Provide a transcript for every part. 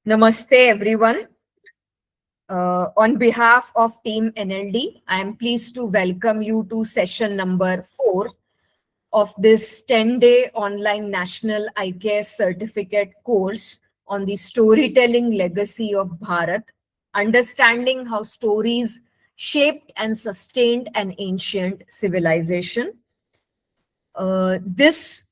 Namaste, everyone. On behalf of Team NLD, I am pleased to welcome you to session number 4 of this 10-day online national IKS certificate course on the storytelling legacy of Bharat, understanding how stories shaped and sustained an ancient civilization. This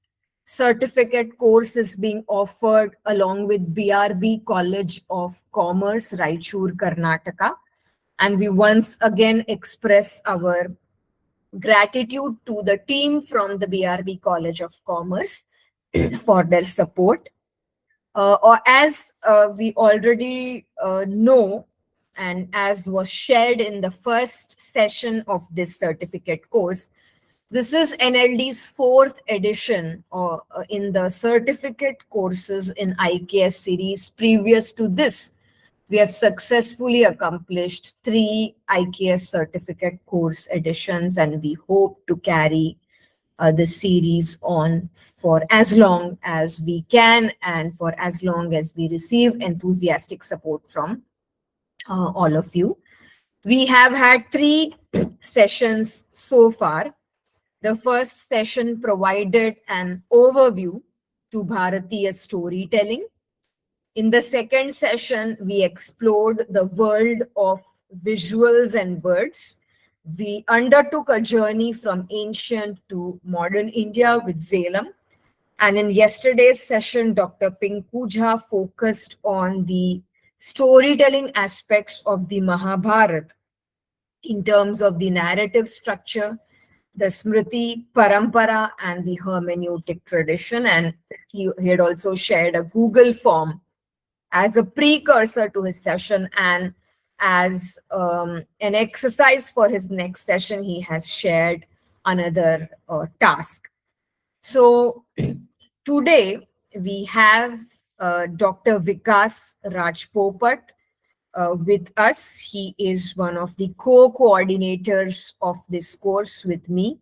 certificate course is being offered along with BRB College of Commerce, Raichur, Karnataka. And we once again express our gratitude to the team from the BRB College of Commerce for their support. Or as we already know, and as was shared in the first session of this certificate course, this is NLD's 4th edition in the certificate courses in IKS series. Previous to this, we have successfully accomplished 3 IKS certificate course editions, and we hope to carry the series on for as long as we can and for as long as we receive enthusiastic support from all of you. We have had 3 sessions so far. The first session provided an overview to Bharatiya storytelling. In the second session, we explored the world of visuals and words. We undertook a journey from ancient to modern India with Zalem. And in yesterday's session, Dr. Pinku Jha focused on the storytelling aspects of the Mahabharata in terms of the narrative structure, the Smriti, Parampara, and the hermeneutic tradition. And he had also shared a Google form as a precursor to his session, and as an exercise for his next session, he has shared another task. So today we have Dr. Vikas Rajpopat with us. He is one of the co-coordinators of this course with me,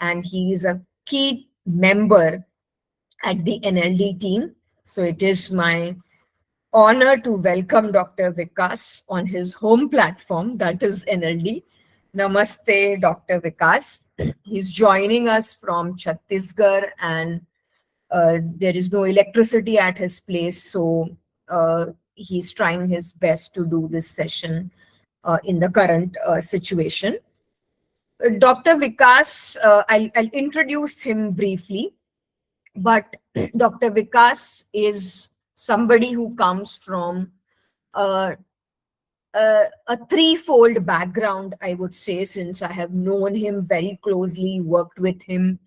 and he is a key member at the NLD team. So it is my honor to welcome Dr. Vikas on his home platform, that is NLD. Namaste, Dr. Vikas. He's joining us from Chhattisgarh, and there is no electricity at his place, so he's trying his best to do this session in the current situation. Dr. Vikas, I'll introduce him briefly, but Dr. Vikas is somebody who comes from a threefold background, I would say, since I have known him very closely, worked with him,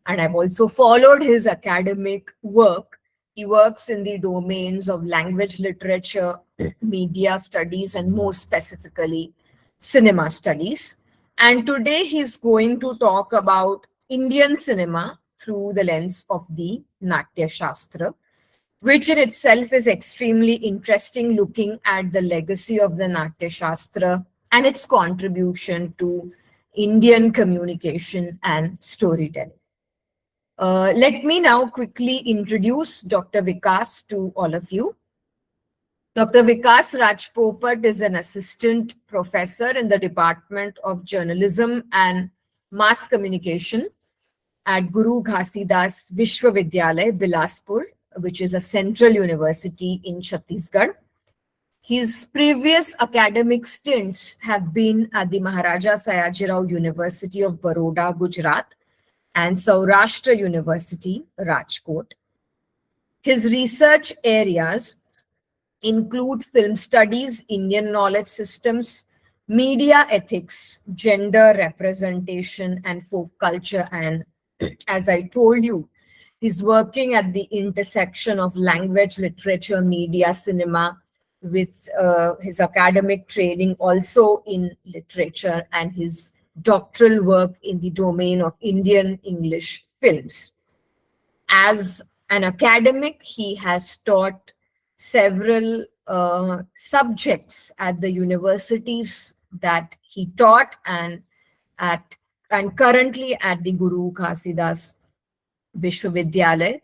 and I've also followed his academic work. He works in the domains of language, literature, media studies, and more specifically, cinema studies. And today he's going to talk about Indian cinema through the lens of the Nāṭyaśāstra, which in itself is extremely interesting, looking at the legacy of the Nāṭyaśāstra and its contribution to Indian communication and storytelling. Let me now quickly introduce Dr. Vikas to all of you. Dr. Vikas Rajpopat is an assistant professor in the Department of Journalism and Mass Communication at Guru Ghasidas Vishwavidyalaya, Bilaspur, which is a central university in Chhattisgarh. His previous academic stints have been at the Maharaja Sayajirao University of Baroda, Gujarat, and Saurashtra University, Rajkot. His research areas include film studies, Indian knowledge systems, media ethics, gender representation, and folk culture. And as I told you, he's working at the intersection of language, literature, media, cinema, with his academic training also in literature and his doctoral work in the domain of Indian English films. As an academic, he has taught several subjects at the universities that he taught, and currently at the Guru Ghasidas Vishwavidyalaya.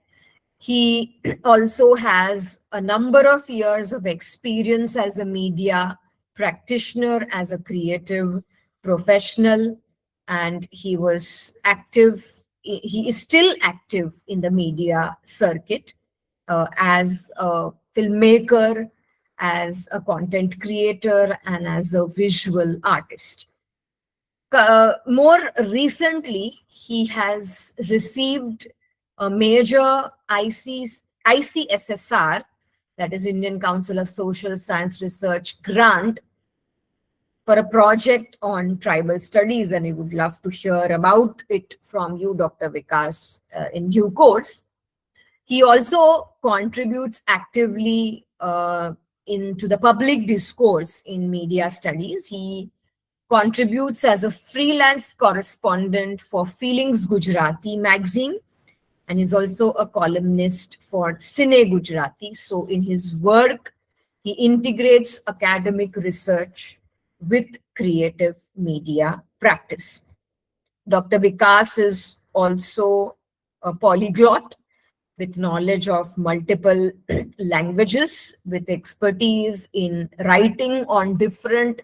He also has a number of years of experience as a media practitioner, as a creative professional, and he was active, he is still active in the media circuit as a filmmaker, as a content creator, and as a visual artist. More recently, he has received a major ICSSR, that is Indian Council of Social Science Research grant for a project on tribal studies, and we would love to hear about it from you, Dr. Vikas, in due course. He also contributes actively into the public discourse in media studies. He contributes as a freelance correspondent for Feelings Gujarati magazine, and is also a columnist for Cine Gujarati. So in his work, he integrates academic research with creative media practice. Dr. Vikas is also a polyglot with knowledge of multiple languages, with expertise in writing on different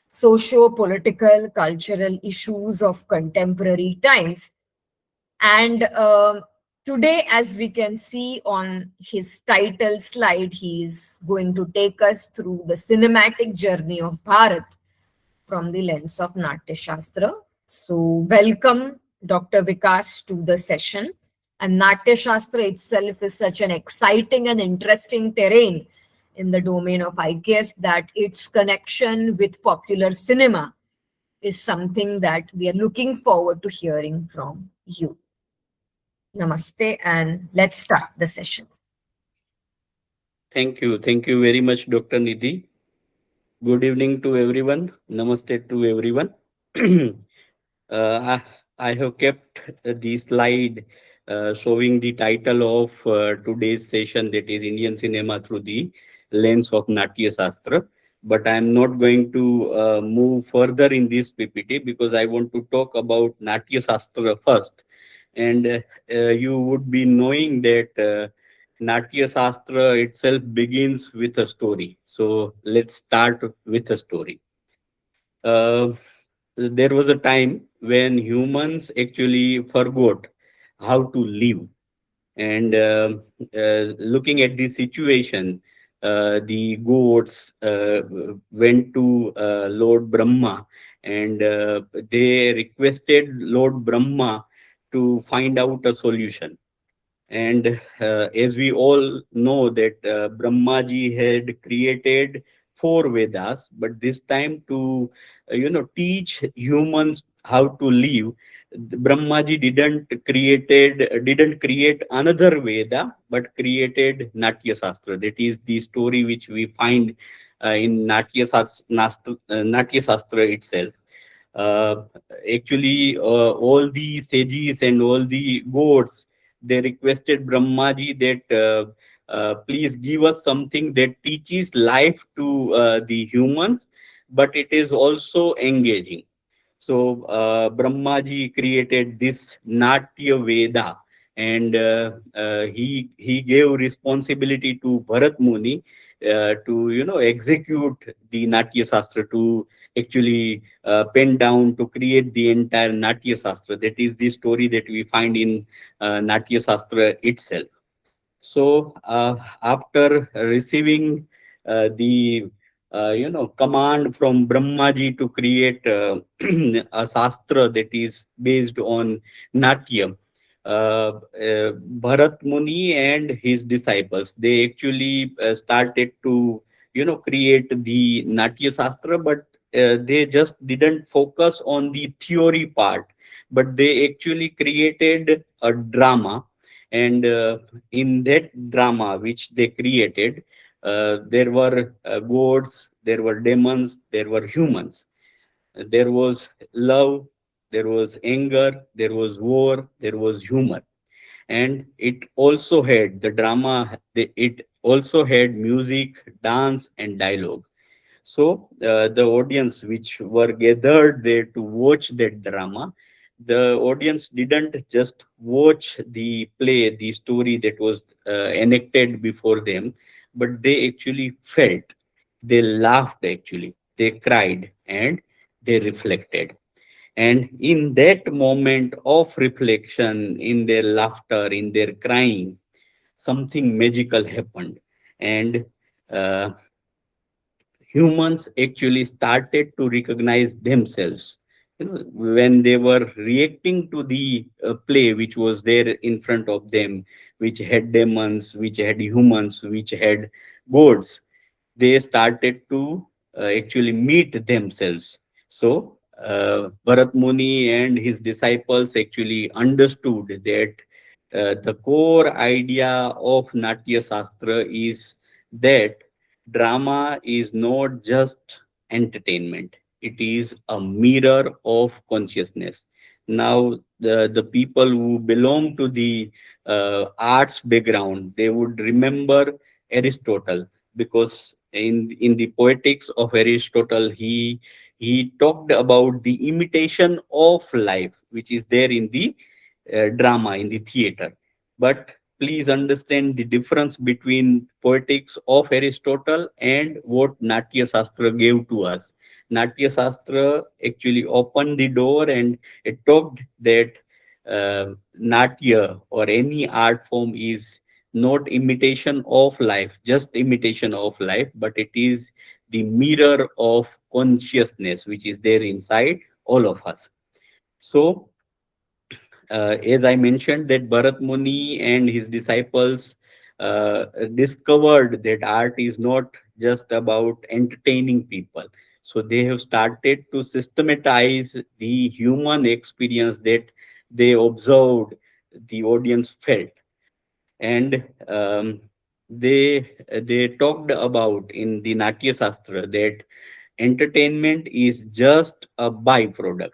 socio-political, cultural issues of contemporary times. And today, as we can see on his title slide, he is going to take us through the cinematic journey of Bharat from the lens of Nāṭyaśāstra. So welcome, Dr. Vikas, to the session. And Nāṭyaśāstra itself is such an exciting and interesting terrain in the domain of IKS that its connection with popular cinema is something that we are looking forward to hearing from you. Namaste, and let's start the session. Thank you. Thank you very much, Dr. Nidhi. Good evening to everyone. Namaste to everyone. I have kept the slide showing the title of today's session, that is Indian cinema through the lens of Nāṭyaśāstra. But I'm not going to move further in this PPT because I want to talk about Nāṭyaśāstra first. And you would be knowing that Nāṭyaśāstra itself begins with a story. So let's start with a story. Uh, there was a time when humans actually forgot how to live. And looking at the situation, the gods went to Lord Brahma, and they requested Lord Brahma to find out a solution. And as we all know that Brahmaji had created four Vedas, but this time to teach humans how to live, Brahmaji didn't create another Veda, but created Nāṭyaśāstra. That is the story which we find in Nāṭyaśāstra itself. Uh, Actually, all the sages and all the gods, they requested Brahmaji that please give us something that teaches life to the humans, but it is also engaging. So Brahmaji created this Natya Veda, and he gave responsibility to Bharat Muni to execute the Natya Sastra, to actually pen down, to create the entire Natya Sastra. That is the story that we find in Natya Sastra itself. So after receiving the command from Brahmaji to create a sastra that is based on Natya, Bharat Muni and his disciples, they actually started to create the Natya Sastra, but they just didn't focus on the theory part, but they actually created a drama. And in that drama which they created, there were gods, there were demons, there were humans. There was love, there was anger, there was war, there was humor. And it also had the drama, it also had music, dance, and dialogue. So the audience which were gathered there to watch that drama, the audience didn't just watch the play, the story that was enacted before them, but they actually felt, they laughed actually, they cried, and they reflected. And in that moment of reflection, in their laughter, in their crying, something magical happened. And uh, humans actually started to recognize themselves, when they were reacting to the play which was there in front of them, which had demons, which had humans, which had gods. They started to actually meet themselves. So Bharat Muni and his disciples actually understood that the core idea of Nāṭyaśāstra is that drama is not just entertainment, it is a mirror of consciousness. Now, the people who belong to the arts background, they would remember Aristotle, because in the poetics of Aristotle, he talked about the imitation of life which is there in the drama, in the theater. But please understand the difference between poetics of Aristotle and what Natya Shastra gave to us. Natya Shastra actually opened the door, and it talked that Natya or any art form is not imitation of life, just imitation of life, but it is the mirror of consciousness which is there inside all of us. So as I mentioned, that Bharat Muni and his disciples discovered that art is not just about entertaining people. So they have started to systematize the human experience that they observed, the audience felt. And they talked about in the Natya Shastra that entertainment is just a byproduct,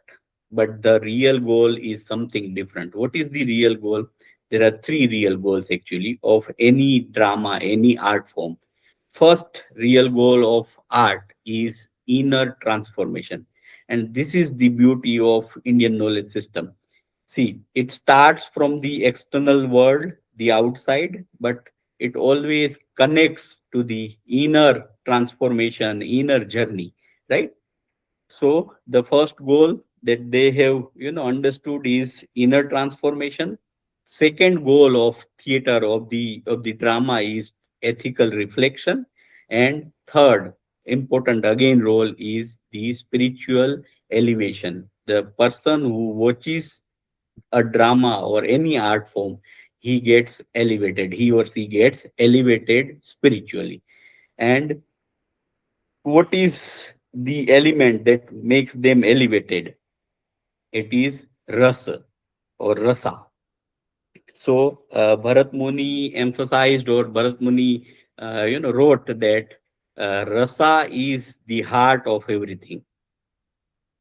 but the real goal is something different. What is the real goal? There are three real goals actually of any drama, any art form. First real goal of art is inner transformation, and this is the beauty of Indian knowledge system. See, it starts from the external world, the outside, but it always connects to the inner transformation, inner journey, right? So the first goal that they have, understood is inner transformation. Second goal of theater, of the drama, is ethical reflection. And third important again role is the spiritual elevation. The person who watches a drama or any art form, he gets elevated, he or she gets elevated spiritually. And what is the element that makes them elevated? It is rasa or rasa. So Bharat Muni emphasized, or Bharat Muni, wrote that rasa is the heart of everything.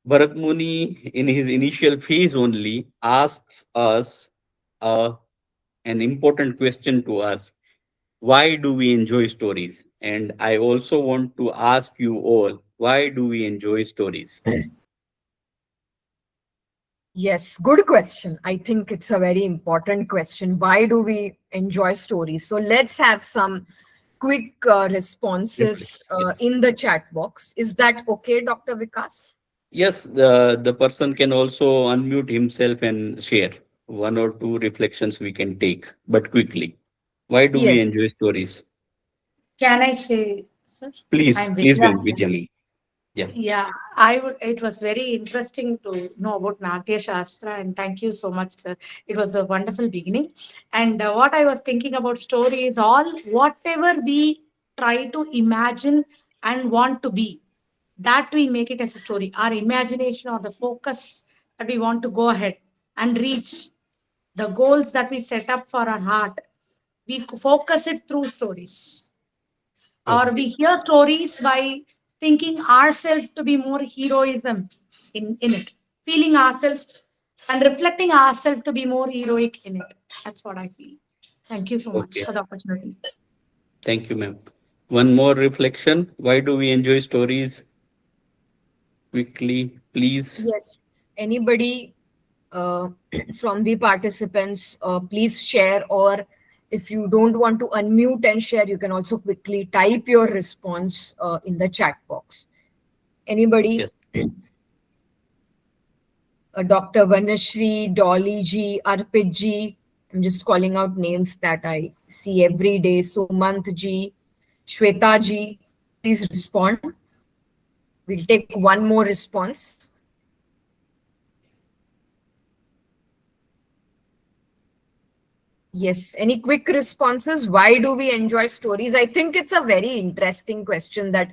Bharat Muni, in his initial phase only, asks us uh, an important question to us: why do we enjoy stories? And I also want to ask you all, why do we enjoy stories? Yes, good question. I think it's a very important question. Why do we enjoy stories? So let's have some quick responses Yeah. in the chat box. Is that okay, Dr. Vikas? Yes, the person can also unmute himself and share one or two reflections we can take, but quickly. Why do we Yes. enjoy stories? Can I say, sir? Please, I'm please, Vidya. Vijay. Yeah. Yeah, I would. It was very interesting to know about Natya Shastra, and thank you so much, sir. It was a wonderful beginning. And what I was thinking about story is all whatever we try to imagine and want to be, that we make it as a story. Our imagination or the focus that we want to go ahead and reach the goals that we set up for our heart, we focus it through stories, or we Okay. hear stories by thinking ourselves to be more heroism in it, feeling ourselves and reflecting ourselves to be more heroic in it. That's what I feel. Thank you so much Okay. for the opportunity. Thank you, ma'am. One more reflection. Why do we enjoy stories? Quickly, please. Yes. Anybody from the participants, please share, or if you don't want to unmute and share, you can also quickly type your response in the chat box. Anybody? Yes. Dr. Vanashri, Dolly ji, Arpit ji. I'm just calling out names that I see every day. Sumant ji, Shweta ji, please respond. We'll take one more response. Yes, any quick responses? Why do we enjoy stories? I think it's a very interesting question that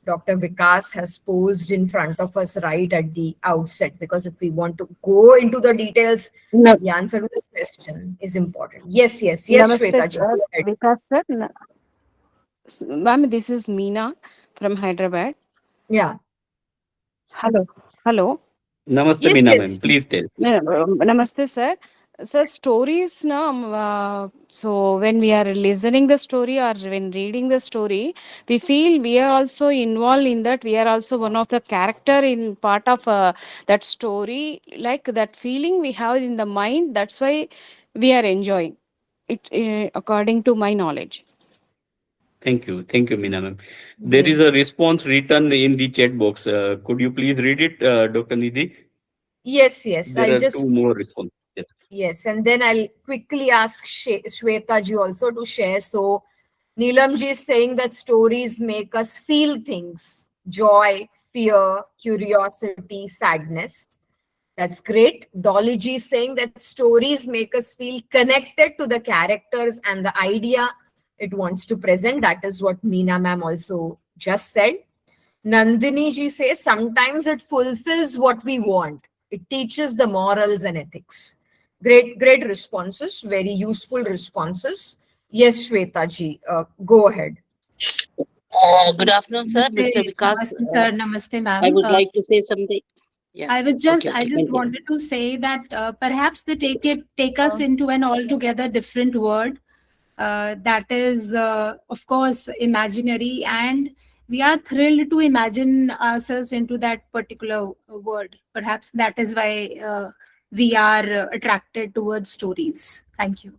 Dr. Vikas has posed in front of us right at the outset, because if we want to go into the details, No, the answer to this question is important. Yes, Namaste, Shweta ji, sir. go ahead. Vikas, sir. Ma'am, this is Meena from Hyderabad. Yeah. Hello. Hello. Namaste, Yes, Meena yes. ma'am. Please tell. Namaste, sir. Sir, stories, no, so when we are listening the story or when reading the story, we feel we are also involved in that. We are also one of the character in part of that story. Like that feeling we have in the mind. That's why we are enjoying it, according to my knowledge. Thank you. Thank you, Meena ma'am. There is Great. a response written in the chat box. Could you please read it, Dr. Nidhi? Yes, There I'll are two just, more responses. Yes. yes, and then I'll quickly ask Shweta ji also to share. So Neelam ji is saying that stories make us feel things: joy, fear, curiosity, sadness. That's great. Dolly ji is saying that stories make us feel connected to the characters and the idea it wants to present. That is what Meena ma'am also just said. Nandini ji says sometimes it fulfills what we want. It teaches the morals and ethics. Great responses, very useful responses. Yes, Shweta ji, go ahead. Good afternoon, sir. Namaste, Mr. Vikas. Namaste, sir. Namaste, I ma'am. would like to say something. Yeah. I just Thank you. wanted to say that perhaps they take us into an altogether different world. That is, of course, imaginary, and we are thrilled to imagine ourselves into that particular world. Perhaps that is why we are attracted towards stories. Thank you.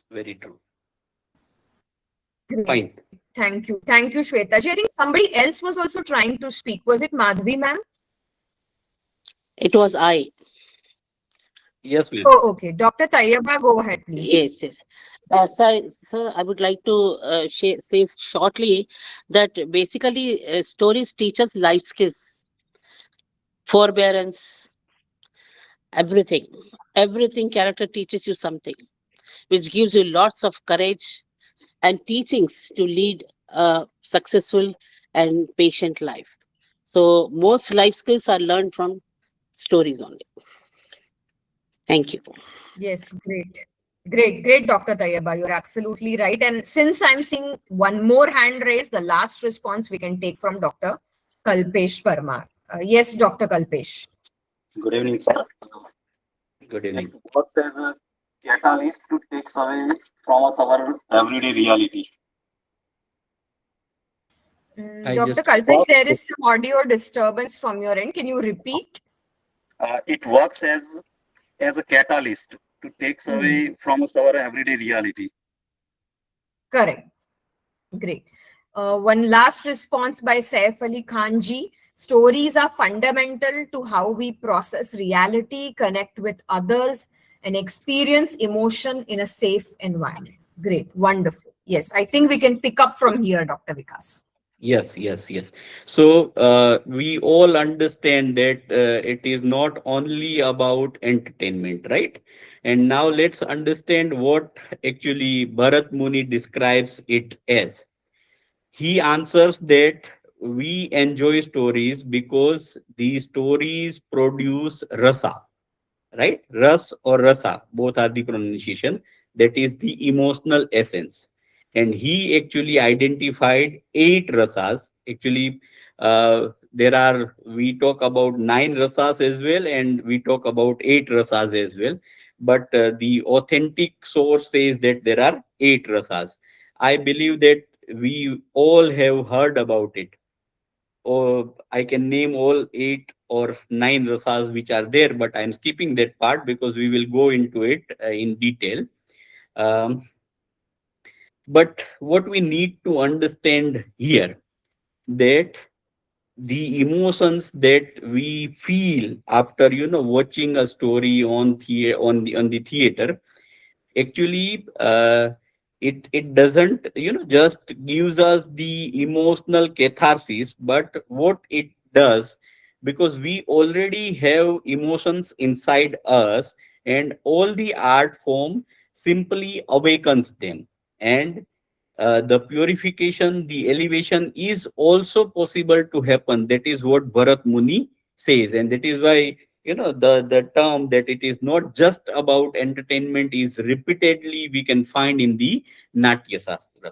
Very true. Great. Fine. Thank you, Shweta ji. I think somebody else was also trying to speak. Was it Madhvi ma'am? It was I. Yes, ma'am. Oh, okay. Dr. Tayyaba, go ahead, please. Yes. Sir, I would like to say shortly that basically stories teach us life skills, forbearance, everything. Everything character teaches you something, which gives you lots of courage and teachings to lead a successful and patient life. So most life skills are learned from stories only. Thank you. Yes, great, Dr. Tayyaba. You're absolutely right. And since I'm seeing one more hand raised, the last response we can take from Dr. Kalpesh Parmar. Yes, Dr. Kalpesh. Good evening, sir. Good evening. What says a catalyst to takes away from us our everyday reality? I Dr. just Kalpesh, there is some audio disturbance from your end. Can you repeat? It works as a catalyst to takes away from us our everyday reality. Correct. Great. One last response by Saif Ali Khan ji. Stories are fundamental to how we process reality, connect with others, and experience emotion in a safe environment. Great. Wonderful. Yes, I think we can pick up from here, Dr. Vikas. Yes. So we all understand that it is not only about entertainment, right? And now let's understand what actually Bharat Muni describes it as. He answers that we enjoy stories because these stories produce rasa, right? Ras or rasa, both are the pronunciation. That is the emotional essence. And he actually identified 8 rasas. Actually, we talk about 9 rasas as well, and we talk about 8 rasas as well. But the authentic source says that there are 8 rasas. I believe that we all have heard about it, or I can name all 8 or 9 rasas which are there, but I'm skipping that part because we will go into it in detail. Um, but what we need to understand here, that the emotions that we feel after watching a story on the theater, actually it doesn't just gives us the emotional catharsis, but what it does, because we already have emotions inside us, and all the art form simply awakens them. And the purification, the elevation is also possible to happen. That is what Bharat Muni says, and that is why the term that it is not just about entertainment is repeatedly we can find in the Nāṭyaśāstra.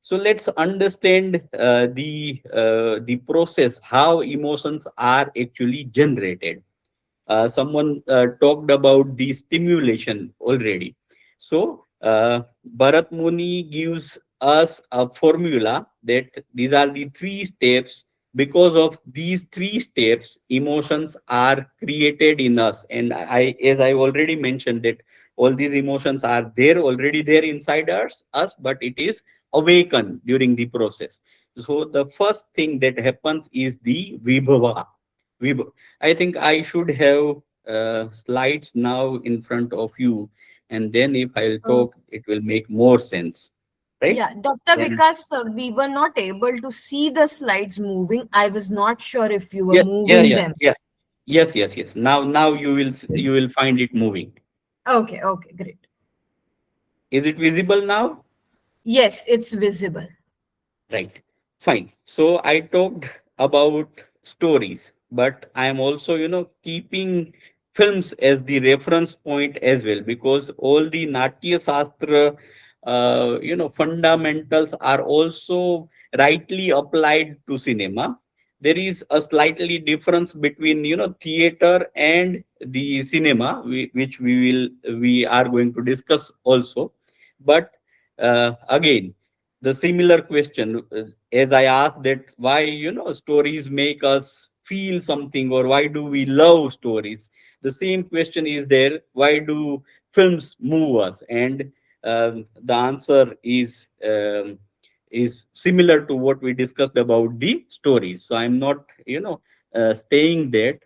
So let's understand the process, how emotions are actually generated. Someone talked about the stimulation already. So Bharat Muni gives us a formula that these are the 3 steps. Because of these 3 steps, emotions are created in us. And as I already mentioned, that all these emotions are there already there inside us, but it is awakened during the process. So the first thing that happens is the vibhava. I think I should have slides now in front of you, and then if I'll Uh, talk, it will make more sense, right? yeah, Dr. And Vikas, we were not able to see the slides moving. I was not sure if you were yeah, yeah, moving yeah, them. yeah. Yes, yes, yes. Now you will find it moving. Okay, okay, great. Is it visible now? Yes, it's visible. Right. Fine. So I talked about stories, but I am also, keeping films as the reference point as well, because all the Natya Shastra, fundamentals are also rightly applied to cinema. There is a slightly difference between, theater and the cinema, which we are going to discuss also. But again, the similar question, as I asked that why stories make us feel something, or why do we love stories, the same question is there, why do films move us? And the answer is similar to what we discussed about the stories. So I'm not staying there.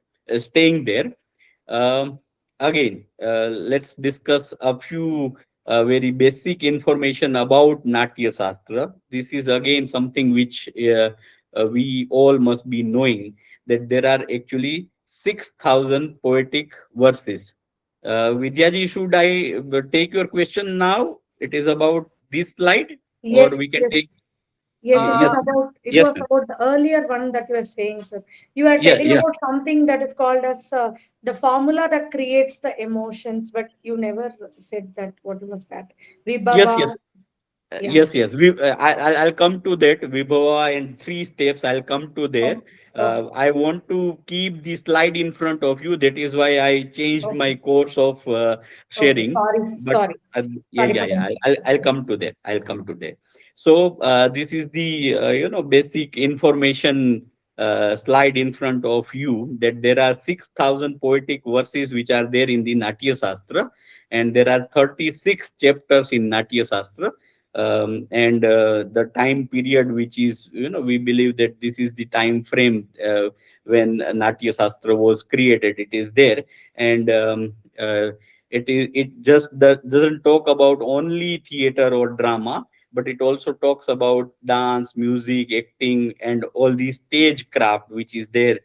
Again, let's discuss a few very basic information about Natya Shastra. This is again something which we all must be knowing, that there are actually 6,000 poetic verses. Vidyaji, should I take your question now? It is about this slide, or Yes, we can yes. take. Yes, it Yes, is about it yes, was ma'am. about the earlier one that you were saying, sir. You were Yeah, telling yeah. about something that is called as the formula that creates the emotions, but you never said that. What was that? Yes, Vibhava. yes. Yeah. Yes, yes. I'll come to that. Vibhava and 3 steps. I'll come to there. Okay. Okay. I want to keep the slide in front of you. That is why I changed Okay. my course of Okay. sharing. Sorry. But Sorry. yeah, Sorry yeah, for yeah. that. I'll come to that. I'll come to that. So this is the basic information slide in front of you, that there are 6,000 poetic verses which are there in the Natya Shastra, and there are 36 chapters in Natya Shastra. And the time period which is, we believe that this is the time frame when Natya Shastra was created, it is there. And it just doesn't talk about only theater or drama, but it also talks about dance, music, acting, and all the stage craft which is there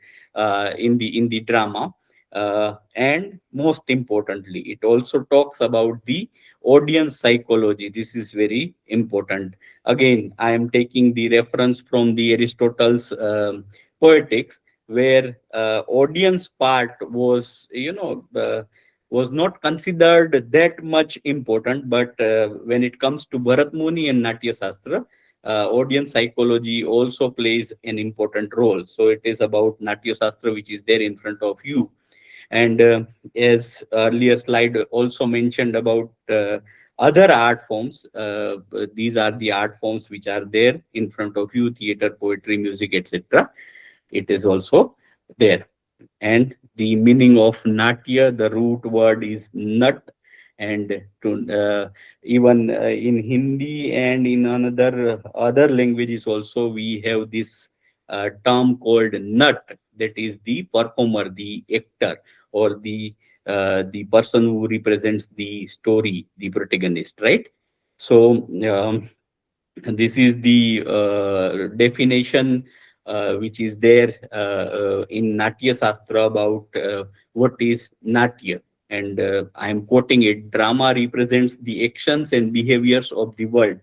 in the drama. And most importantly, it also talks about the audience psychology. This is very important. Again, I am taking the reference from the Aristotle's Poetics, where audience part was not considered that much important. But when it comes to Bharat Muni and Natya Shastra, audience psychology also plays an important role. So it is about Natya Shastra which is there in front of you. And as earlier slide also mentioned about other art forms, these are the art forms which are there in front of you: theater, poetry, music, etc. It is also there. And the meaning of Natya, the root word is nut, and to even in Hindi and in another other languages also we have this term called nut, that is the performer, the actor, or the person who represents the story, the protagonist, right? So this is the definition which is there in Nāṭyaśāstra about what is Natya. And I am quoting it: drama represents the actions and behaviors of the world,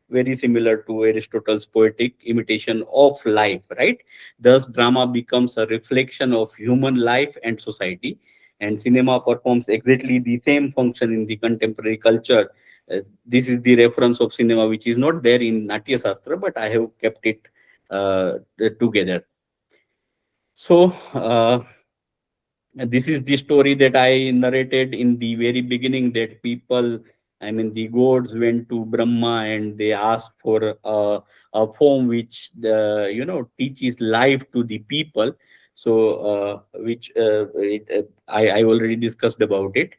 very similar to Aristotle's poetic imitation of life, right? Thus, drama becomes a reflection of human life and society, and cinema performs exactly the same function in the contemporary culture. This is the reference of cinema, which is not there in Nāṭyaśāstra, but I have kept it together. So, this is the story that I narrated in the very beginning, that people, I mean, the gods went to Brahma and they asked for a form which teaches life to the people. So, I already discussed about it.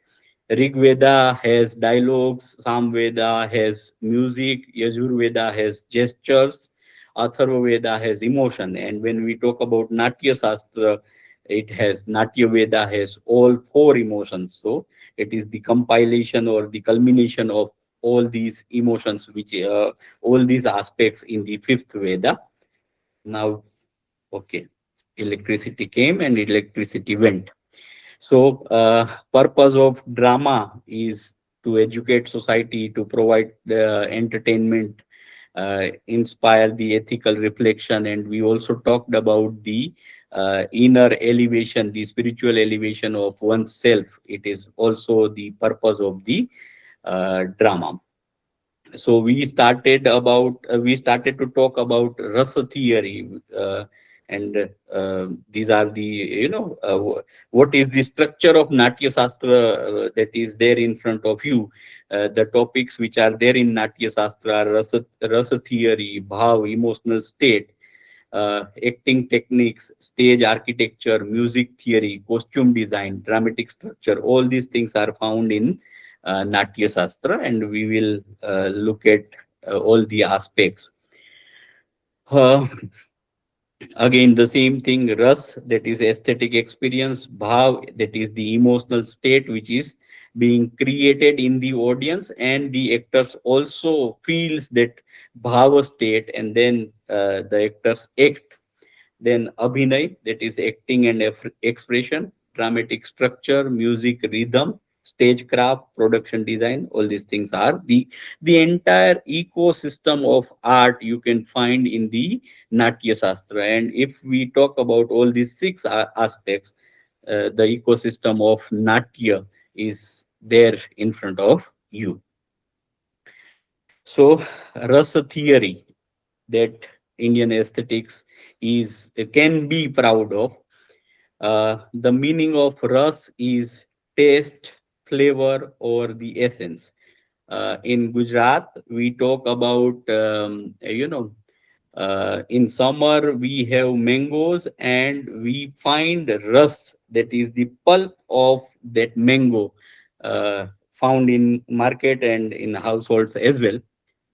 Rig Veda has dialogues, Sam Veda has music, Yajur Veda has gestures, Atharva Veda has emotion. And when we talk about Natya Shastra, it has Natya Veda has all four emotions. So it is the compilation or the culmination of all these emotions, which all these aspects in the fifth Veda. Now, okay, electricity came and electricity went. So, purpose of drama is to educate society, to provide entertainment, inspire the ethical reflection, and we also talked about the inner elevation, the spiritual elevation of oneself. It is also the purpose of the drama. So we started to talk about rasa theory, and these are the what is the structure of Natya Shastra that is there in front of you. The topics which are there in Natya Shastra are rasa theory, bhav, emotional state, acting techniques, stage architecture, music theory, costume design, dramatic structure. All these things are found in Natya Shastra, and we will look at all the aspects. Uh, Again, the same thing: ras, that is aesthetic experience; bhav, that is the emotional state which is being created in the audience, and the actors also feels that bhava state, and then the actors act. Then Abhinay, that is acting and expression, dramatic structure, music, rhythm, stagecraft, production design. All these things are the entire ecosystem of art you can find in the Natya Shastra. And if we talk about all these six aspects, the ecosystem of Natya is there in front of you. So, rasa theory, that Indian aesthetics is can be proud of. The meaning of ras is taste, flavor, or the essence. In Gujarat, we talk about in summer we have mangoes, and we find ras, that is the pulp of that mango, found in market and in households as well.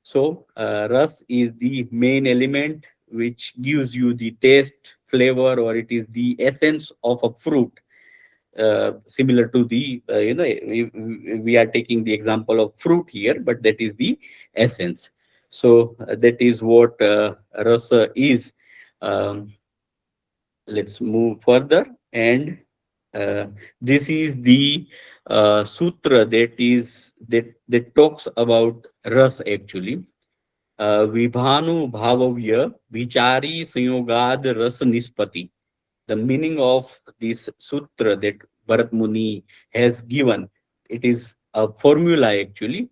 So, ras is the main element which gives you the taste, flavor, or it is the essence of a fruit. Similar to the, we are taking the example of fruit here, but that is the essence. So, that is what rasa is. Um, let's move further. And this is the sutra that talks about ras actually. Vibhanu Bhavavya Vichari Sanyogad Rasa Nispati. The meaning of this sutra that Bharat Muni has given, it is a formula actually.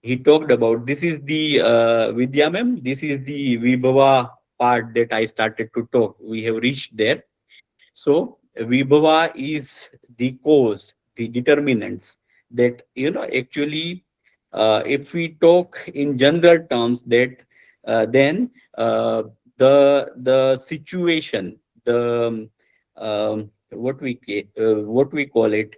He talked about, this is the Vidya ma'am, this is the Vibhava part that I started to talk. We have reached there. So Vibhava is the cause, the determinants that, actually, if we talk in general terms, that then the situation, the what we call it,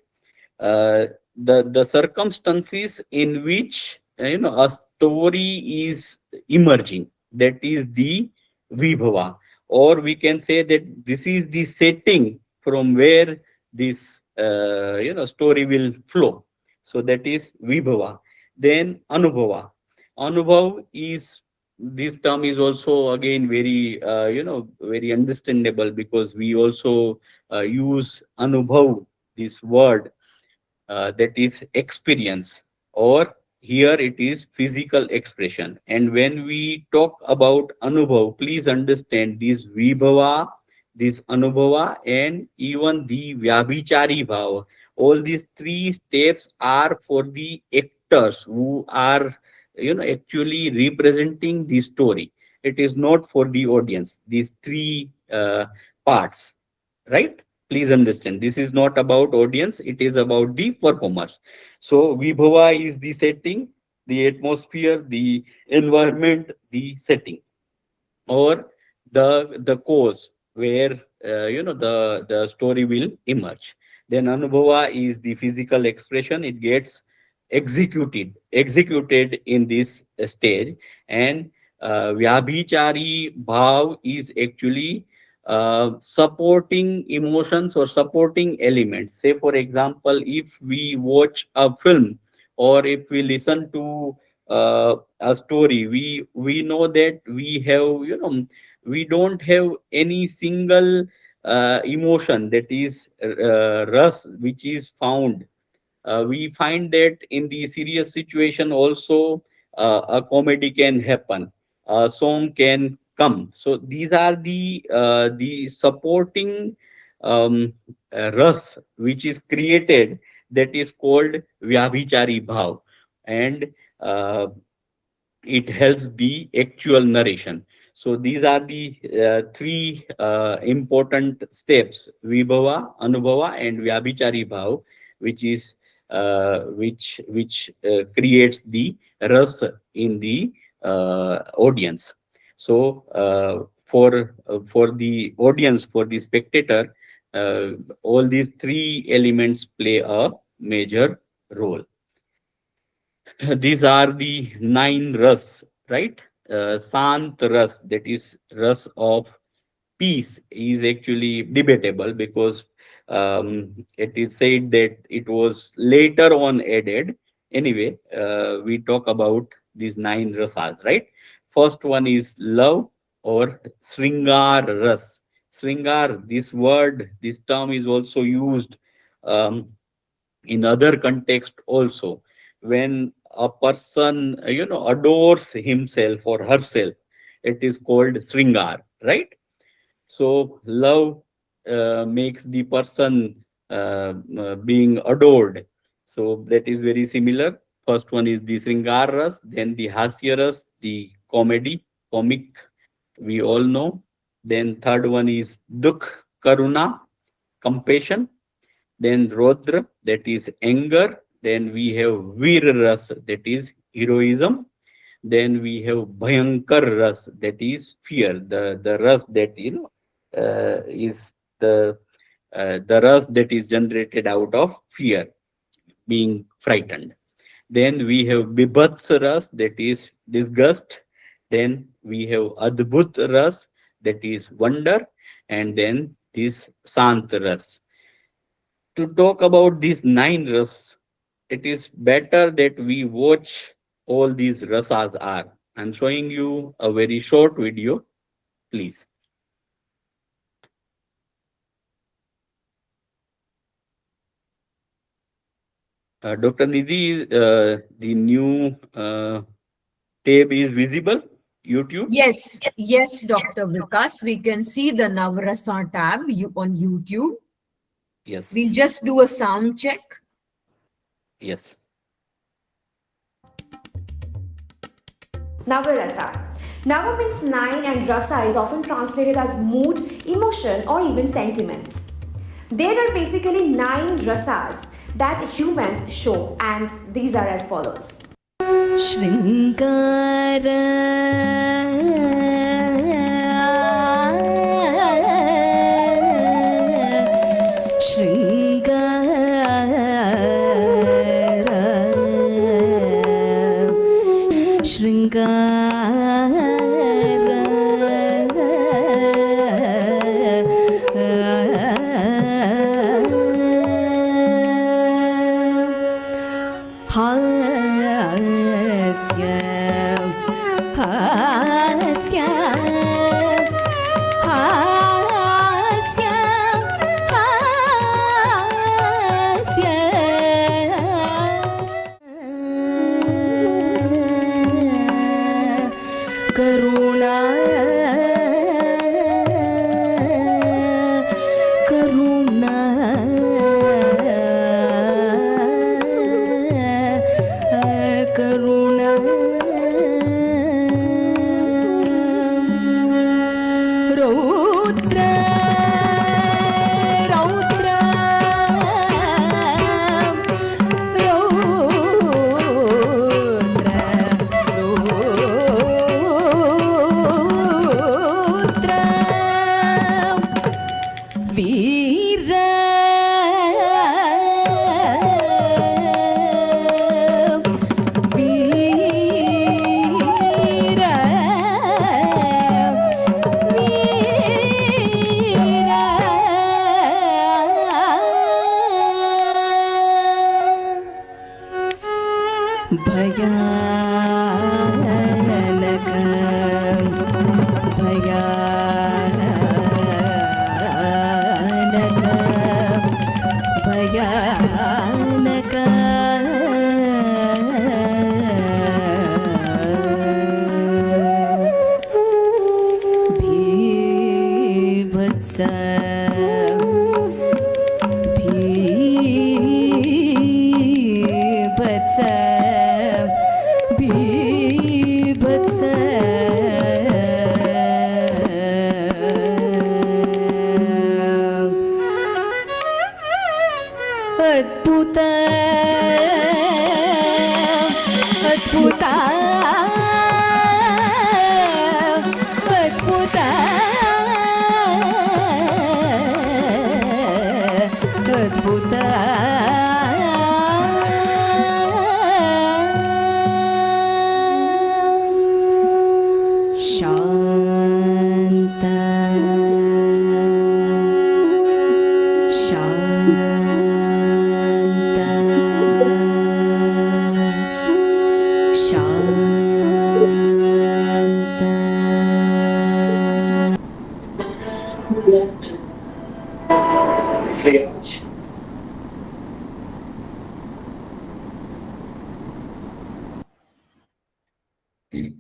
the circumstances in which a story is emerging, that is the vibhava, or we can say that this is the setting from where this story will flow. So that is vibhava. Then anubhava. Anubhav is, this term is also again very very understandable, because we also use anubhav, this word, that is experience, or here it is physical expression. And when we talk about anubhav, please understand this vibhava, this anubhava, and even the vyabhichari bhava. All these three steps are for the actors who are actually representing the story. It is not for the audience, these three parts, right? Please understand, this is not about audience, it is about the performers. So vibhava is the setting, the atmosphere, the environment, the setting, or the cause where the story will emerge. Then anubhava is the physical expression, it gets executed in this stage. And vyabhichari bhav is actually supporting emotions or supporting elements. Say for example, if we watch a film, or if we listen to a story, we know that we have, we don't have any single emotion, that is ras, which is found. We find that in the serious situation also, a comedy can happen, a song can come. So these are the supporting ras which is created, that is called vyabhichari bhav. And it helps the actual narration. So these are the three important steps: vibhava, anubhava, and vyabhichari bhav, which is which creates the ras in the audience. So for the audience, for the spectator, all these three elements play a major role. These are the 9 ras, right? Sant ras, that is ras of peace, is actually debatable, because it is said that it was later on added. Anyway, we talk about these 9 rasas, right? First one is love, or Sringar ras. Sringar, this word, this term is also used um, in other context also, when a person adores himself or herself, it is called Sringar, right? So love makes the person being adored. So that is very similar. First one is the Sringar ras, then the Hasya ras, the comedy, comic, we all know. Then third one is Dukh Karuna, compassion. Then Rodra, that is anger. Then we have Veer ras, that is heroism. Then we have Bhayankar ras, that is fear. The ras that is the ras that is generated out of fear, being frightened. Then we have Bibhats ras, that is disgust. Then we have Adbhut ras, that is wonder. And then this Sant ras. To talk about these 9 ras, it is better that we watch all these rasas are. I'm showing you a very short video, please. Dr. Nidhi, the new tab is visible, YouTube? Yes, Dr. Vikas. We can see the Navrasa tab on YouTube. Yes. We'll just do a sound check. Yes. Navarasa. Nava means 9 and rasa is often translated as mood, emotion, or even sentiments. There are basically 9 rasas that humans show, and these are as follows.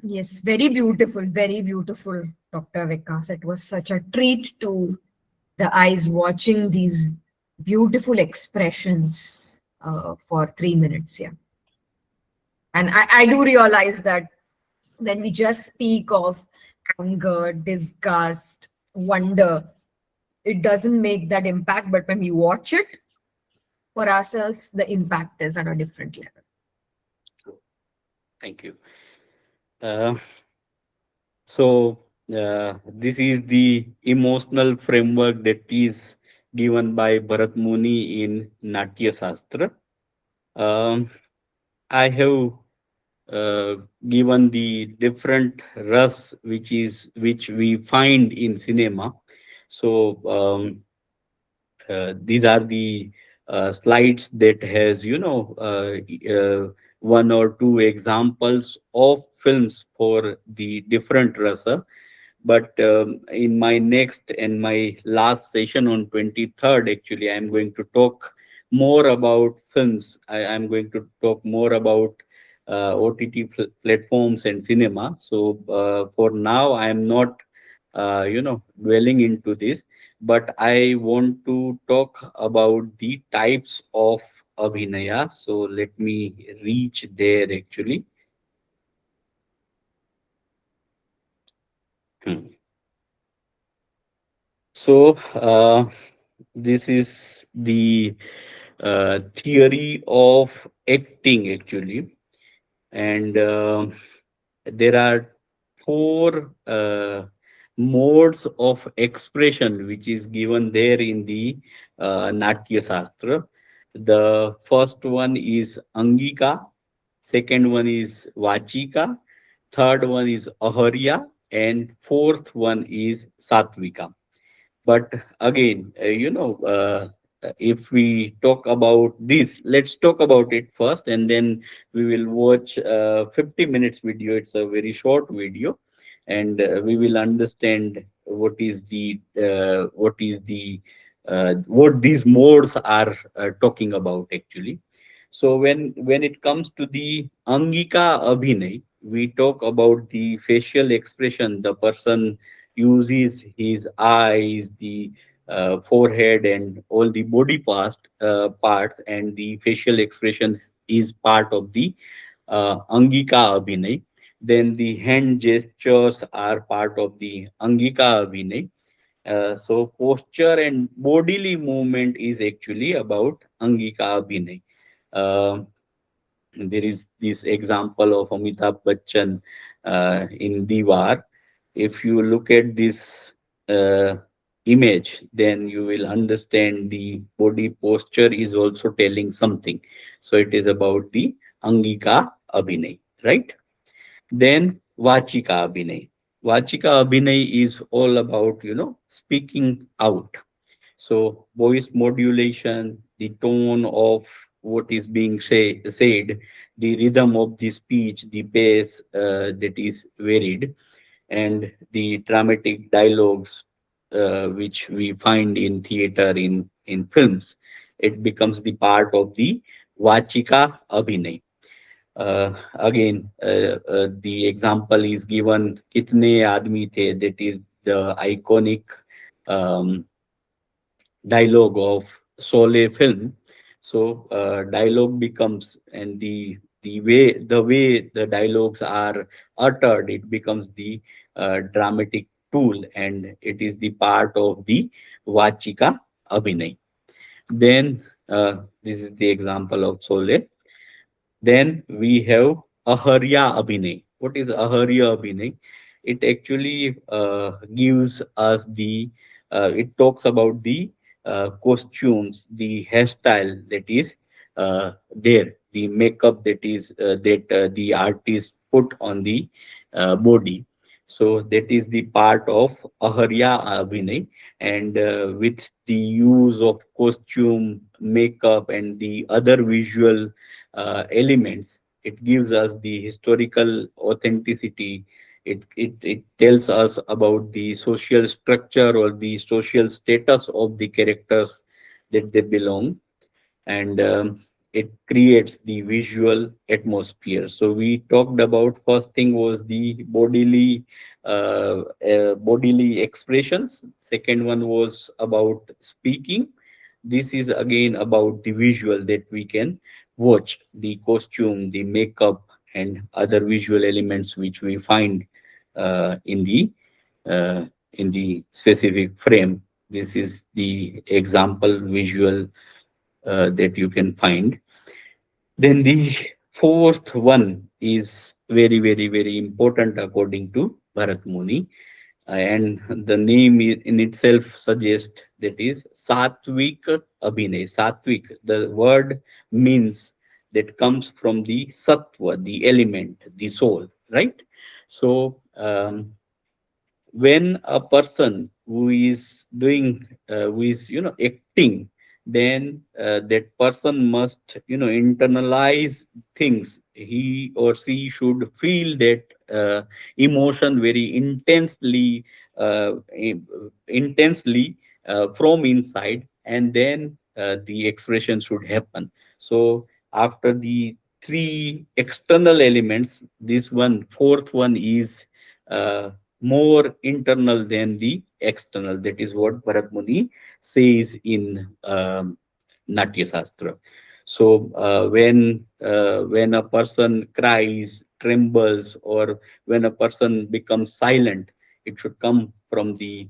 Yes, very beautiful, Dr. Vikas. It was such a treat to the eyes watching these beautiful expressions for 3 minutes. Yeah. And I do realize that when we just speak of anger, disgust, wonder, it doesn't make that impact. But when we watch it for ourselves, the impact is at a different level. Thank you. This is the emotional framework that is given by Bharat Muni in Nāṭyaśāstra. I have given the different ras which we find in cinema. So these are the slides that has one or two examples of films for the different rasa. But in my next and my last session on 23rd, actually, I'm going to talk more about films. I'm going to talk more about OTT platforms and cinema. So for now, I am not, dwelling into this, but I want to talk about the types of abhinaya. So let me reach there actually. So this is the theory of acting actually, and there are four modes of expression which is given there in the Nāṭyaśāstra. The first one is Angika, second one is Vachika, third one is Aharya, and fourth one is Satvika. But again, if we talk about this, let's talk about it first, and then we will watch 50 minutes video. It's a very short video, and we will understand what these modes are talking about actually. So when it comes to the Angika Abhinay, we talk about the facial expression. The person uses his eyes, the forehead, and all the body parts, and the facial expressions is part of the Angika Abhinay. Then the hand gestures are part of the Angika Abhinay. So posture and bodily movement is actually about Angika Abhinay. Uh, there is this example of Amitabh Bachchan in Diwar. If you look at this image, then you will understand the body posture is also telling something. So it is about the Angika Abhinay, right? Then Vachika Abhinay. Vachika Abhinay is all about, speaking out. So voice modulation, the tone of what is being said, the rhythm of the speech, the pace that is varied, and the dramatic dialogues which we find in theater, in films, it becomes the part of the Vachika Abhinay. The example is given Kitne Aadmi The, that is the iconic um, dialogue of Sole film. So dialogue becomes, and the way the dialogues are uttered, it becomes the dramatic tool, and it is the part of the Vachika Abhinay. Then this is the example of Sole. Then we have Aharya Abhinay. What is Aharya Abhinay? It actually gives us it talks about the costumes, the hairstyle that is there, the makeup that the artist put on the body. So that is the part of Aharya Abhinay, and with the use of costume, makeup, and the other visual elements, it gives us the historical authenticity. It tells us about the social structure or the social status of the characters that they belong, and it creates the visual atmosphere. So we talked about, first thing was the bodily expressions. Second one was about speaking. This is again about the visual that we can watch, the costume, the makeup, and other visual elements which we find uh, in the in the specific frame. This is the example visual that you can find. Then the fourth one is very, very, very important according to Bharat Muni, and the name in itself suggests that is Satvik Abhinay. Satvik, the word means that comes from the Sattva, the element, the soul, right? So when a person who is acting, then that person must internalize things. He or she should feel that emotion very uh, in- intensely from inside, and then the expression should happen. So after the three external elements, this one fourth one is uh, more internal than the external. That is what Bharat Muni says in Nāṭyaśāstra. So when a person cries, trembles, or when a person becomes silent, it should come from the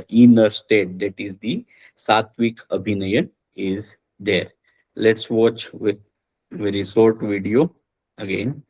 inner state. That is the Satvik Abhinaya is there. Let's watch with very short video again.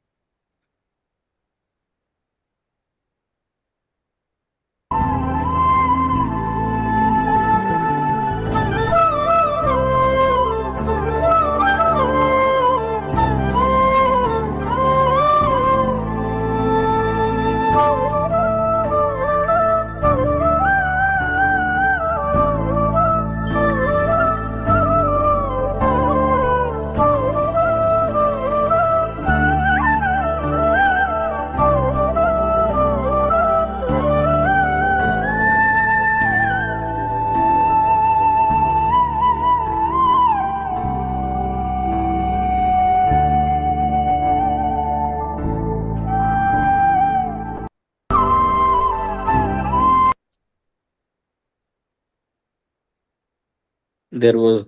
there was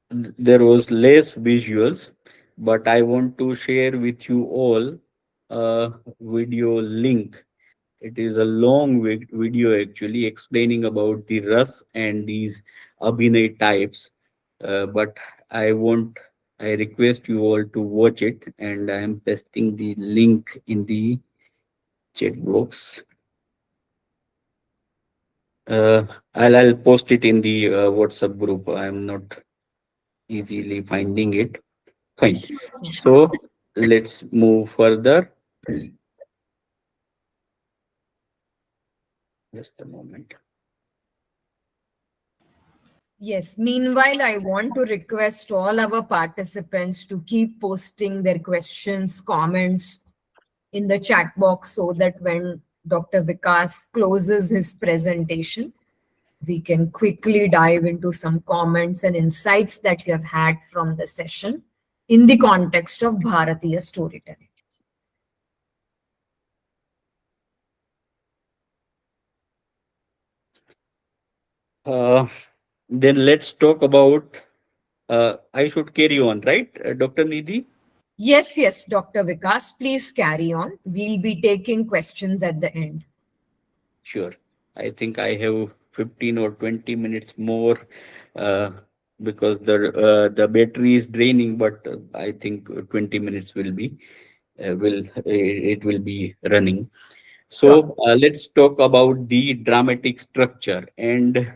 there was less visuals, but I want to share with you all a video link. It is a long video actually explaining about the ras and these abhinay types, but I request you all to watch it, and I am pasting the link in the chat box. uh, I'll post it in the WhatsApp group. I'm not easily finding it. Fine. So let's move further. Just a moment. Yes. Meanwhile, I want to request all our participants to keep posting their questions, comments in the chat box so that when Dr. Vikas closes his presentation, we can quickly dive into some comments and insights that you have had from the session in the context of Bharatiya storytelling. Uh, then let's talk about. I should carry on, right, Dr. Nidhi? Yes, Dr. Vikas, please carry on. We'll be taking questions at the end. Sure. I think I have 15 or 20 minutes more, uh, because the battery is draining, but I think 20 minutes will it will be running. So let's talk about the dramatic structure. And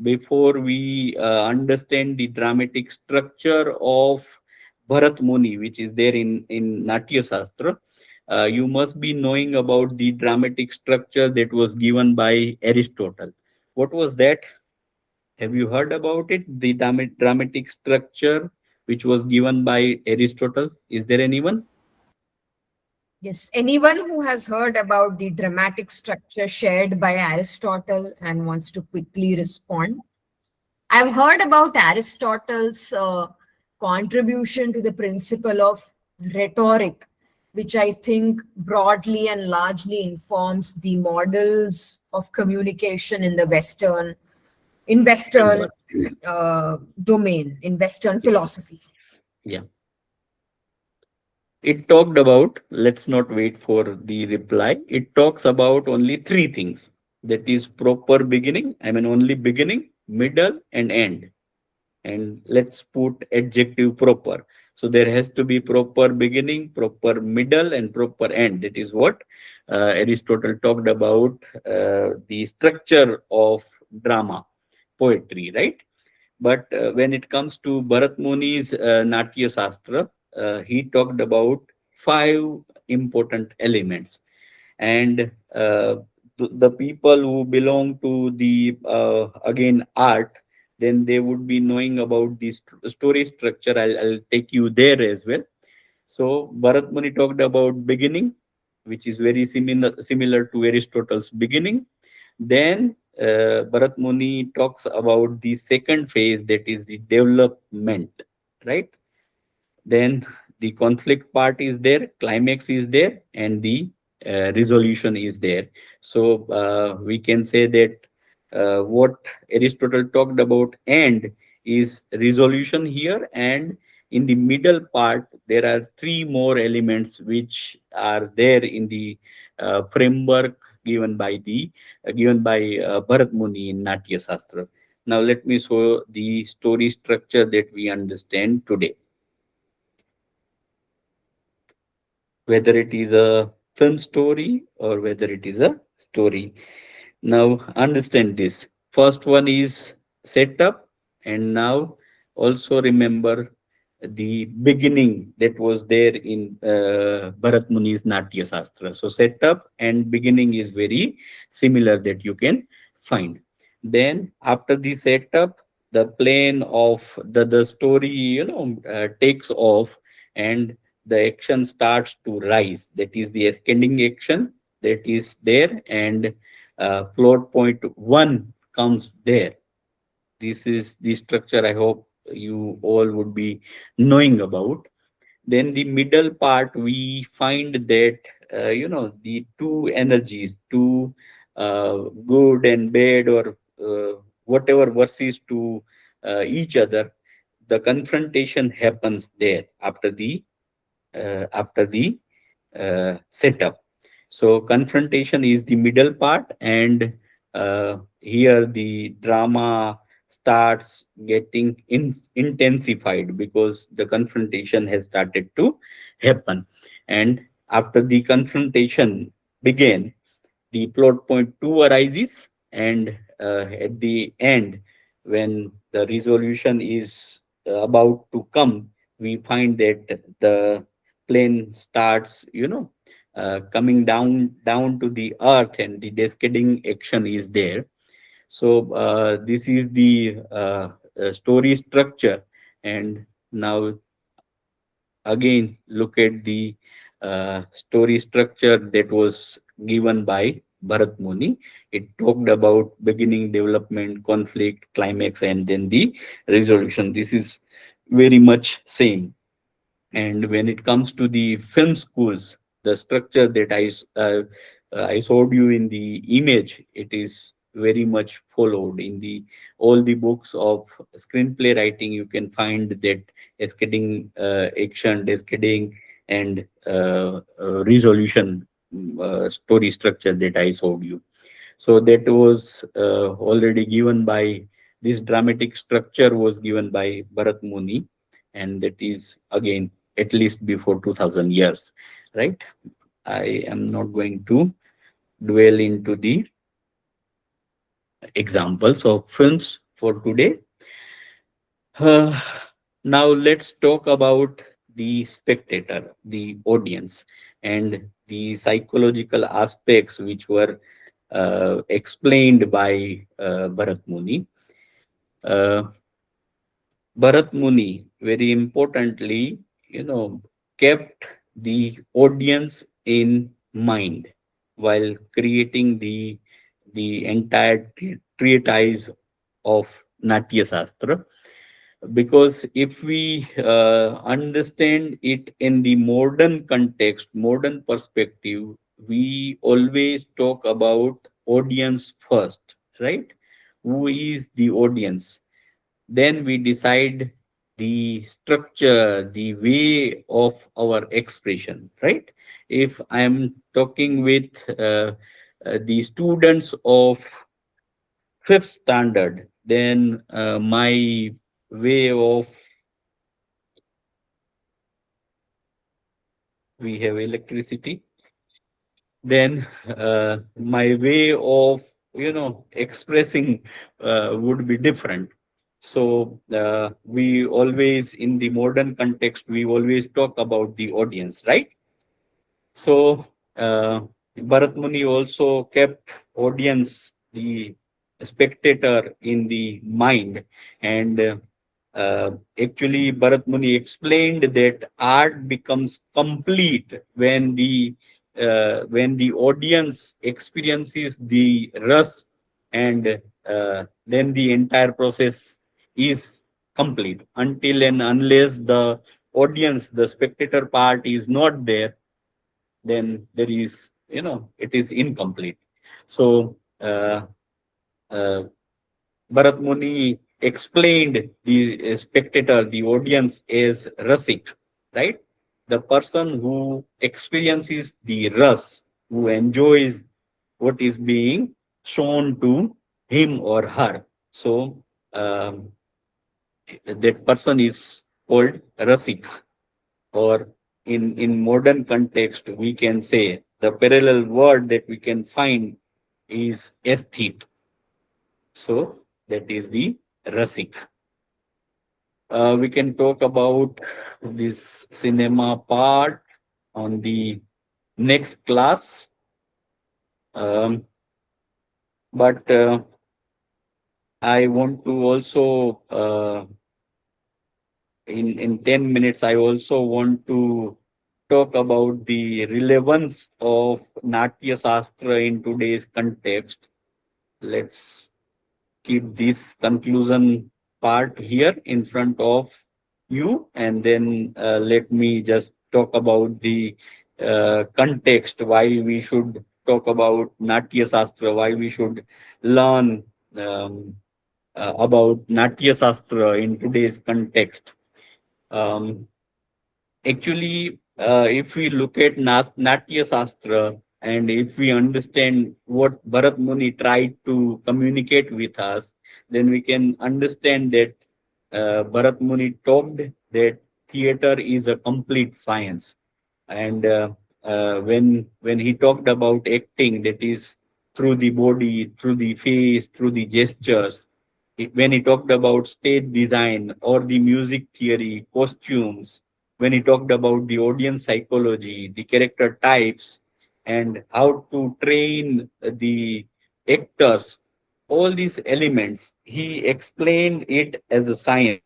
before we understand the dramatic structure of Bharat Muni, which is there in Nāṭyaśāstra, you must be knowing about the dramatic structure that was given by Aristotle. What was that? Have you heard about it? The dramatic structure which was given by Aristotle. Is there anyone? Yes, anyone who has heard about the dramatic structure shared by Aristotle and wants to quickly respond? I've heard about Aristotle's contribution to the principle of rhetoric, which I think broadly and largely informs the models of communication in the Western domain, in Western philosophy. Yeah. It talked about, let's not wait for the reply. It talks about only three things. That is proper beginning, I mean only beginning, middle, and end. And let's put adjective proper. So there has to be proper beginning, proper middle, and proper end. That is what Aristotle talked about, the structure of drama, poetry, right? But when it comes to Bharat Muni's Nāṭyaśāstra, he talked about five important elements. And the people who belong to the, again, art, then they would be knowing about the story structure. I'll take you there as well. So Bharat Muni talked about beginning, which is very similar to Aristotle's beginning. Then Bharat Muni talks about the second phase, that is the development, right? Then the conflict part is there, climax is there, and the resolution is there. So we can say that what Aristotle talked about end is resolution here, and in the middle part there are three more elements which are there in the framework given by Bharat Muni in Nāṭyaśāstra. Now let me show the story structure that we understand today. Whether it is a film story or whether it is a story. Now understand this. First one is setup, and now also remember the beginning that was there in Bharat Muni's Nāṭyaśāstra. So setup and beginning is very similar that you can find. Then after the setup, the plane of the story, takes off, and the action starts to rise. That is the ascending action that is there, and plot point one comes there. This is the structure I hope you all would be knowing about. Then the middle part, we find that the two energies, two good and bad, or whatever verses to each other, the confrontation happens there after the setup. So confrontation is the middle part, and here the drama starts getting intensified because the confrontation has started to happen. And after the confrontation began, the plot point 2 arises, and at the end, when the resolution is about to come, we find that the plane starts, coming down to the earth, and the cascading action is there. So this is the story structure. And now again, look at the story structure that was given by Bharat Muni. It talked about beginning, development, conflict, climax, and then the resolution. This is very much same. And when it comes to the film schools, the structure that I showed you in the image, it is very much followed in the all the books of screenplay writing. You can find that cascading action, cascading, and resolution story structure that I showed you. So that was already given by this dramatic structure was given by Bharat Muni, and that is again at least before 2000 years, right? I am not going to dwell into the examples of films for today. Uh, Now let's talk about the spectator, the audience, and the psychological aspects which were explained by Bharat Muni. Uh, Bharat Muni, very importantly, kept the audience in mind while creating the entire treatise of Nāṭyaśāstra. Because if we understand it in the modern context, modern perspective, we always talk about audience first, right? Who is the audience? Then we decide the structure, the way of our expression, right? If I am talking with the students of fifth standard, then my way of we have electricity, then my way of expressing would be different. So we always, in the modern context, we always talk about the audience, right? So Bharat Muni also kept audience, the spectator, in the mind. And actually, Bharat Muni explained that art becomes complete when the audience experiences the rus, and then the entire process is complete. Until and unless the audience, the spectator part, is not there, then there is, it is incomplete. So uh, Bharat Muni explained the spectator, the audience, as rasik, right? The person who experiences the ras, who enjoys what is being shown to him or her. So that person is called rasik. Or in modern context, we can say the parallel word that we can find is aesthete. So that is the rasik. We can talk about this cinema part on the next class. But I want to also in 10 minutes, I also want to talk about the relevance of Nāṭyaśāstra in today's context. Let's keep this conclusion part here in front of you, and then let me just talk about the context, why we should talk about Nāṭyaśāstra, why we should learn about Nāṭyaśāstra in today's context. Um, Actually, if we look at Nāṭyaśāstra and if we understand what Bharat Muni tried to communicate with us, then we can understand that Bharat Muni talked that theater is a complete science. And when he talked about acting, that is through the body, through the face, through the gestures, when he talked about stage design or the music theory, costumes, when he talked about the audience psychology, the character types, and how to train the actors, all these elements, he explained it as a science.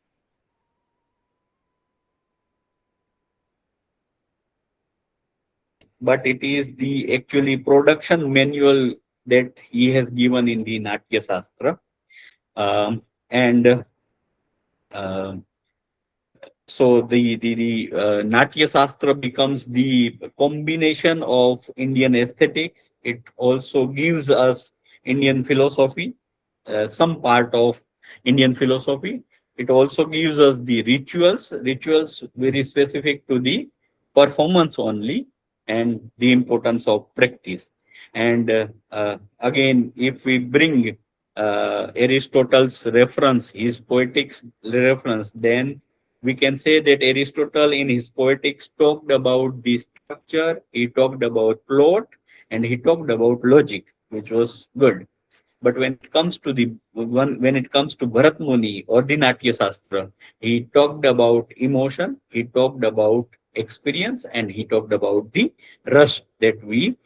But it is the actually production manual that he has given in the Nāṭyaśāstra. And uh, so the Nāṭyaśāstra becomes the combination of Indian aesthetics. It also gives us Indian philosophy, some part of Indian philosophy. It also gives us the rituals very specific to the performance only, and the importance of practice. And again, if we bring Aristotle's reference, his poetics reference, then we can say that Aristotle in his poetics talked about the structure, he talked about plot, and he talked about logic, which was good. But when it comes to when it comes to Bharat Muni or the Nāṭyaśāstra, he talked about emotion, he talked about experience, and he talked about the rush that we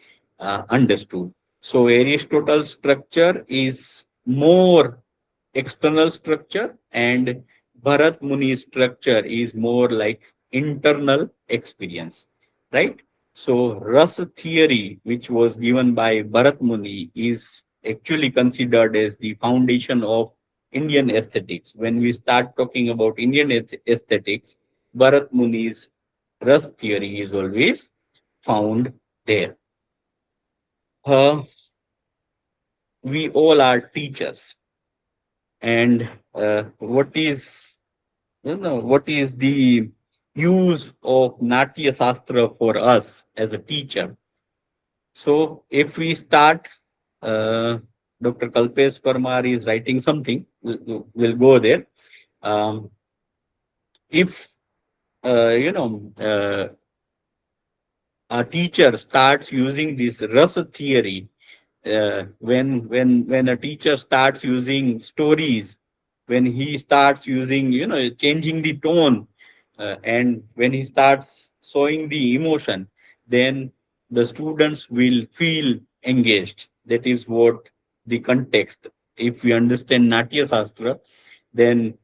understood. So Aristotle's structure is more external structure, and Bharat Muni's structure is more like internal experience, right? So rasa theory, which was given by Bharat Muni, is actually considered as the foundation of Indian aesthetics. When we start talking about Indian aesthetics, Bharat Muni's rasa theory is always found there. We all are teachers, and what is the use of Nāṭyaśāstra for us as a teacher? So if we start, uh, Dr. Kalpesh Parmar is writing something, we'll go there. If a teacher starts using this rasa theory, when a teacher starts using stories, when he starts using, changing the tone, and when he starts showing the emotion, then the students will feel engaged. That is what the context. If we understand Nāṭyaśāstra, then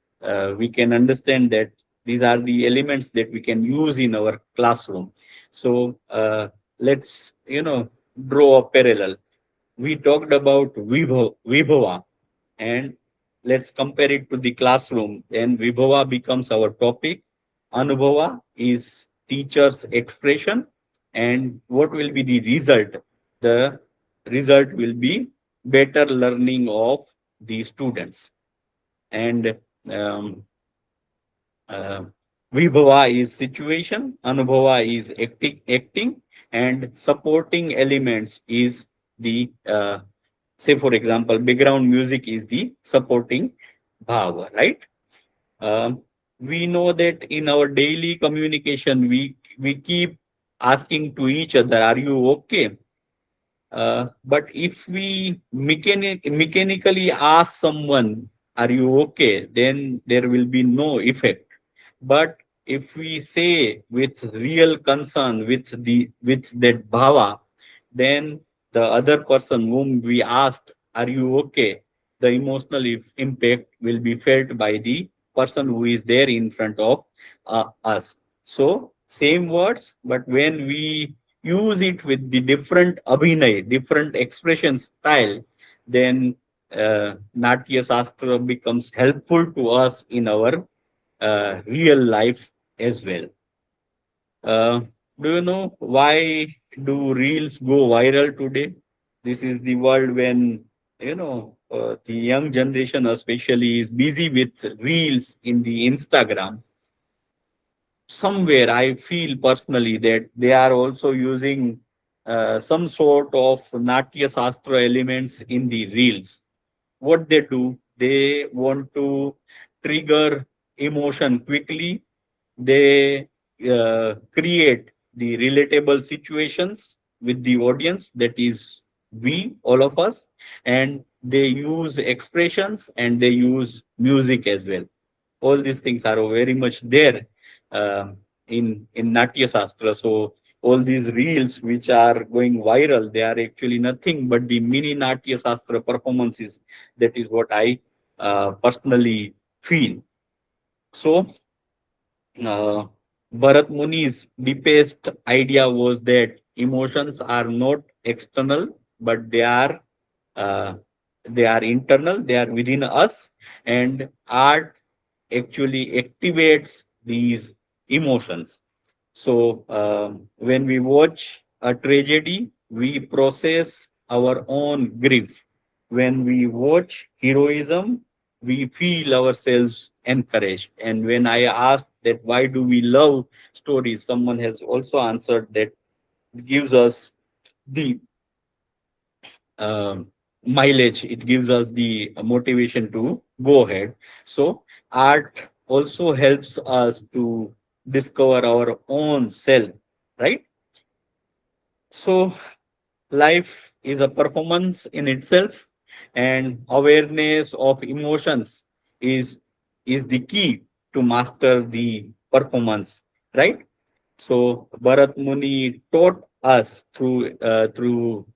we can understand that these are the elements that we can use in our classroom. So let's draw a parallel. We talked about Vibhava, and let's compare it to the classroom. Then Vibhava becomes our topic. Anubhava is teacher's expression. And what will be the result? The result will be better learning of the students. And uh, Vibhava is situation, Anubhava is acting, and supporting elements is the say for example, background music is the supporting bhava, right? Um, we know that in our daily communication, we keep asking to each other, "Are you okay?" But if we mechanically ask someone, "Are you okay?" then there will be no effect. But if we say with real concern, with that bhava, then the other person whom we asked, "Are you okay?" the emotional impact will be felt by the person who is there in front of us. So same words, but when we use it with the different abhinay, different expression style, then Natya Shastra becomes helpful to us in our real life as well. Uh, do you know why do reels go viral today? This is the world when the young generation especially is busy with reels in the Instagram. Somewhere I feel personally that they are also using some sort of Nāṭyaśāstra elements in the reels. What they do, they want to trigger emotion quickly. They create the relatable situations with the audience, that is we, all of us, and they use expressions and they use music as well. All these things are very much there in Nāṭyaśāstra. So all these reels which are going viral, they are actually nothing but the mini Nāṭyaśāstra performances. That is what I personally feel. So Bharat Muni's deepest idea was that emotions are not external, but uh, they are internal, they are within us, and art actually activates these emotions. So when we watch a tragedy, we process our own grief. When we watch heroism, we feel ourselves encouraged. And when I asked that why do we love stories, someone has also answered that it gives us the mileage, it gives us the motivation to go ahead. So art also helps us to discover our own self, right? So life is a performance in itself, and awareness of emotions is is the key to master the performance, right? So Bharat Muni taught us through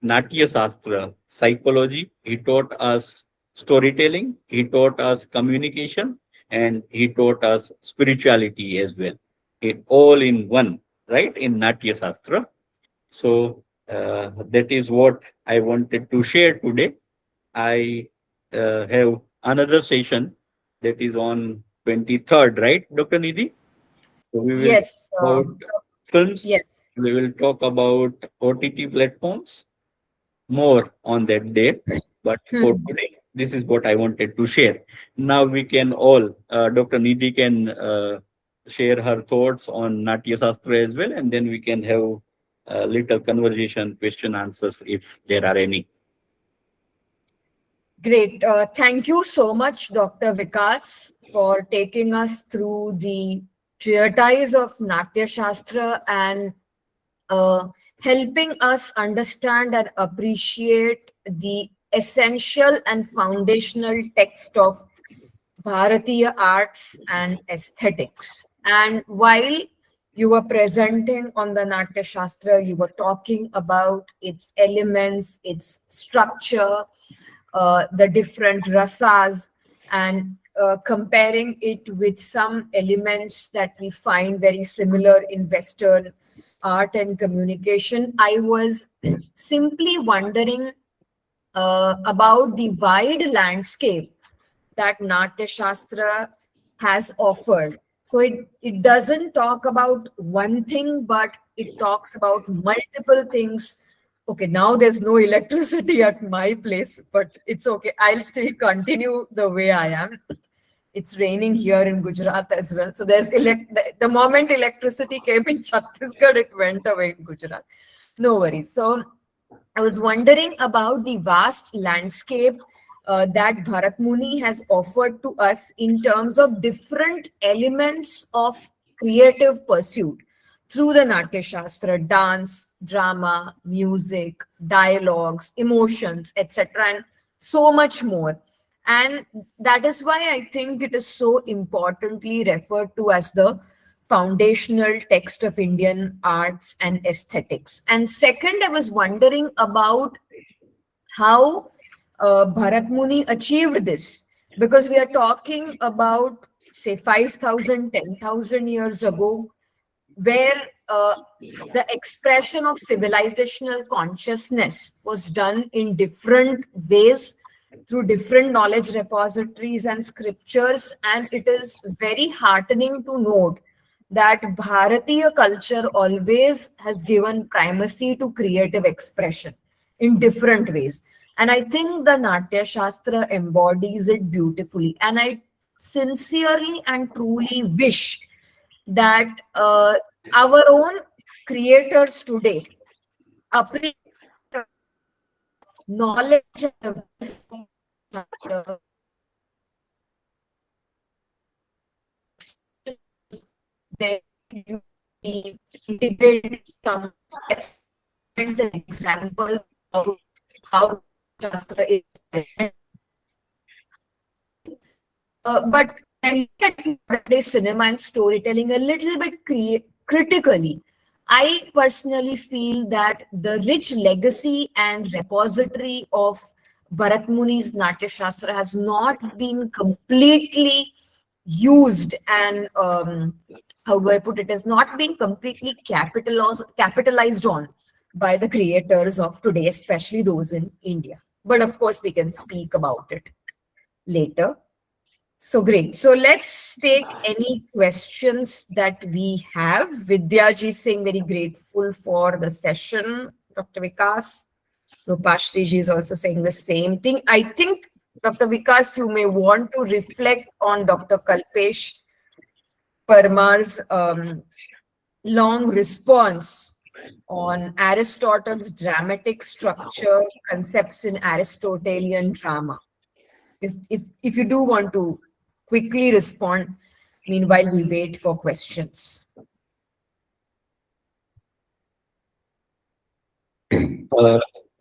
Nāṭyaśāstra psychology. He taught us storytelling. He taught us communication, and he taught us spirituality as well. It all in one, right? In Nāṭyaśāstra. So that is what I wanted to share today. I have another session that is on 23rd, right, Dr. Nidhi? So we will Yes, talk about films. yes. We will talk about OTT platforms more on that day. But for Hmm. today, this is what I wanted to share. Now we can all, Dr. Nidhi can share her thoughts on Natya Shastra as well, and then we can have a little conversation, question answers if there are any. Great. Thank you so much, Dr. Vikas, for taking us through the treatise of Natya Shastra and helping us understand and appreciate the essential and foundational text of Bharatiya arts and aesthetics. And while you were presenting on the Natya Shastra, you were talking about its elements, its structure, the different rasas, and comparing it with some elements that we find very similar in Western art and communication. I was simply wondering about the wide landscape that Natya Shastra has offered. So it doesn't talk about one thing, but it talks about multiple things. Okay, now there's no electricity at my place, but it's okay. I'll still continue the way I am. It's raining here in Gujarat as well. So the moment electricity came in Chhattisgarh, it went away in Gujarat. No worries. So I was wondering about the vast landscape that Bharat Muni has offered to us in terms of different elements of creative pursuit through the Natya Shastra, dance, drama, music, dialogues, emotions, etc., and so much more. And that is why I think it is so importantly referred to as the foundational text of Indian arts and aesthetics. And second, I was wondering about how Bharat Muni achieved this, because we are talking about, say, 5,000, 10,000 years ago, where the expression of civilizational consciousness was done in different ways through different knowledge repositories and scriptures. And it is very heartening to note that Bharatiya culture always has given primacy to creative expression in different ways. And I think the Nāṭyaśāstra embodies it beautifully. And I sincerely and truly wish that our own creators today appreciate knowledge and they integrate some and examples of how Shastra is. But I look at today's cinema and storytelling a little bit critically. I personally feel that the rich legacy and repository of Bharat Muni's Nāṭyaśāstra has not been completely used and how do I put it, has not been completely capitalized on by the creators of today, especially those in India. But of course, we can speak about it later. So great. So let's take any questions that we have. Vidyaji is saying very grateful for the session. Dr. Vikas. Rupashri is also saying the same thing. I think, Dr. Vikas, you may want to reflect on Dr. Kalpesh Parmar's long response on Aristotle's dramatic structure concepts in Aristotelian drama. If you do want to quickly respond, meanwhile we wait for questions.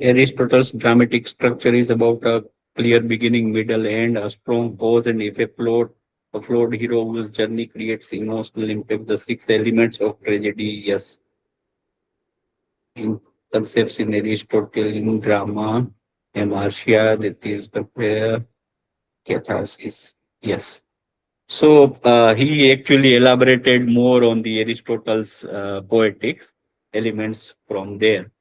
Aristotle's dramatic structure is about a clear beginning, middle, end, a strong pause, and if a flawed hero whose journey creates emotional impact. The six elements of tragedy, yes. In concepts in Aristotelian drama, Marcia, that is prepare, catharsis, yes. So he actually elaborated more on the Aristotle's poetics elements from there.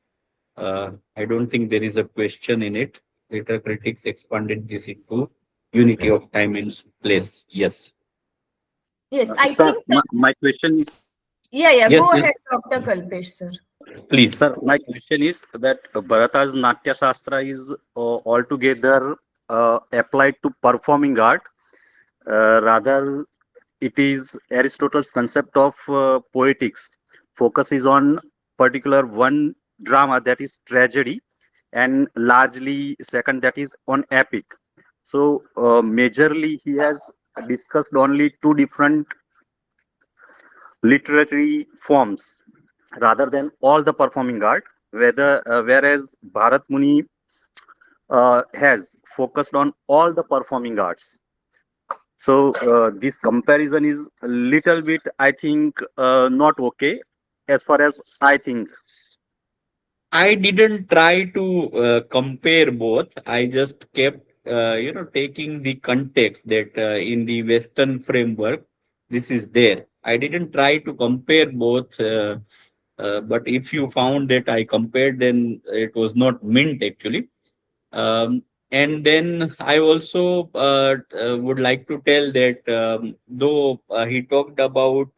I don't think there is a question in it. Later critics expanded this into unity of time and place. Yes. Yes, I Sir, think so. my question is, Yeah, Yes, go yes. ahead, Dr. Kalpesh, sir. Please. sir, my question is that Bharata's Nāṭyaśāstra is altogether applied to performing art. Rather, it is Aristotle's concept of poetics focuses on particular one drama, that is tragedy, and largely second, that is on epic. So majorly he has discussed only two different literary forms rather than all the performing art, whereas Bharat Muni has focused on all the performing arts. So this comparison is a little bit, I think, not okay as far as I think. I didn't try to compare both. I just kept, taking the context that in the Western framework, this is there. I didn't try to compare both, but if you found that I compared, then it was not meant actually. And then I also would like to tell that though he talked about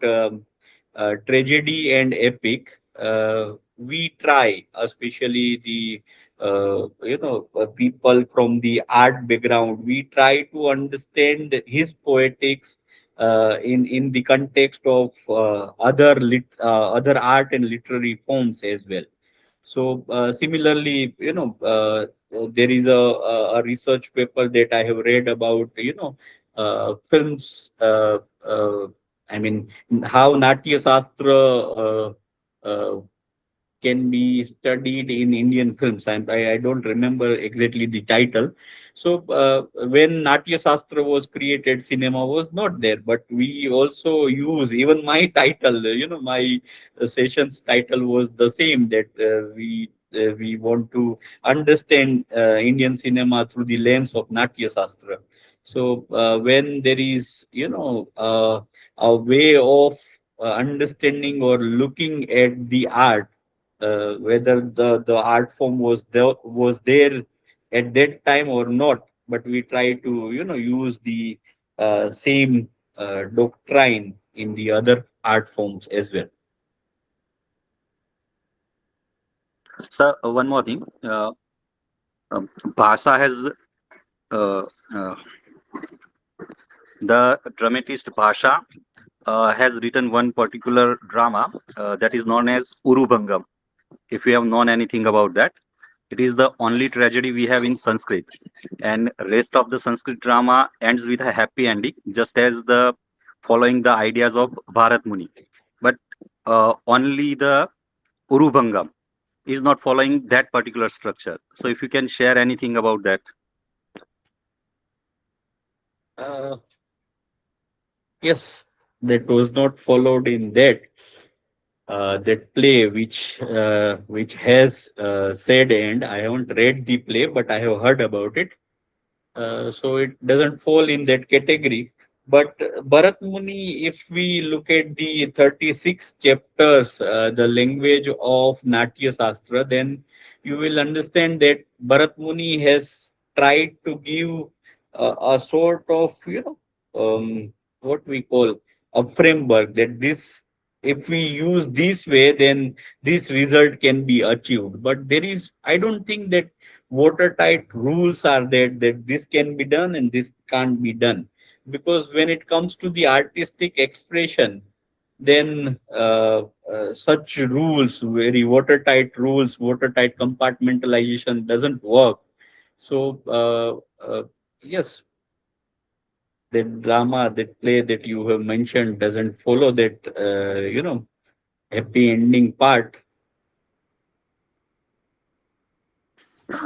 tragedy and epic, we try, especially the people from the art background, we try to understand his poetics in the context of other art and literary forms as well. So similarly, there is a research paper that I have read about, films. I mean, how Nāṭyaśāstra can be studied in Indian films. I don't remember exactly the title. So when Nāṭyaśāstra was created, cinema was not there. But we also use, even my title, my session's title was the same, that we want to understand Indian cinema through the lens of Nāṭyaśāstra. So when there is, a way of understanding or looking at the art, whether the art form was there at that time or not, but we try to use the same doctrine in the other art forms as well. Sir, one more thing. Bhasha has uh, uh, the dramatist Bhasha has written one particular drama that is known as Urubangam. If you have known anything about that, it is the only tragedy we have in Sanskrit, and rest of the Sanskrit drama ends with a happy ending, just as the following the ideas of Bharat Muni. But only the Urubangam is not following that particular structure. So if you can share anything about that. Uh, yes, that was not followed in that. That play which has said end. I haven't read the play, but I have heard about it. So it doesn't fall in that category. But Bharat Muni, if we look at the 36 chapters, the language of Nāṭyaśāstra, then you will understand that Bharat Muni has tried to give a sort of, what we call a framework, that this, if we use this way, then this result can be achieved. But there is, I don't think that watertight rules are there that this can be done and this can't be done, because when it comes to the artistic expression, then such rules, very watertight rules, watertight compartmentalization doesn't work. So yes, that drama, that play that you have mentioned doesn't follow that happy ending part.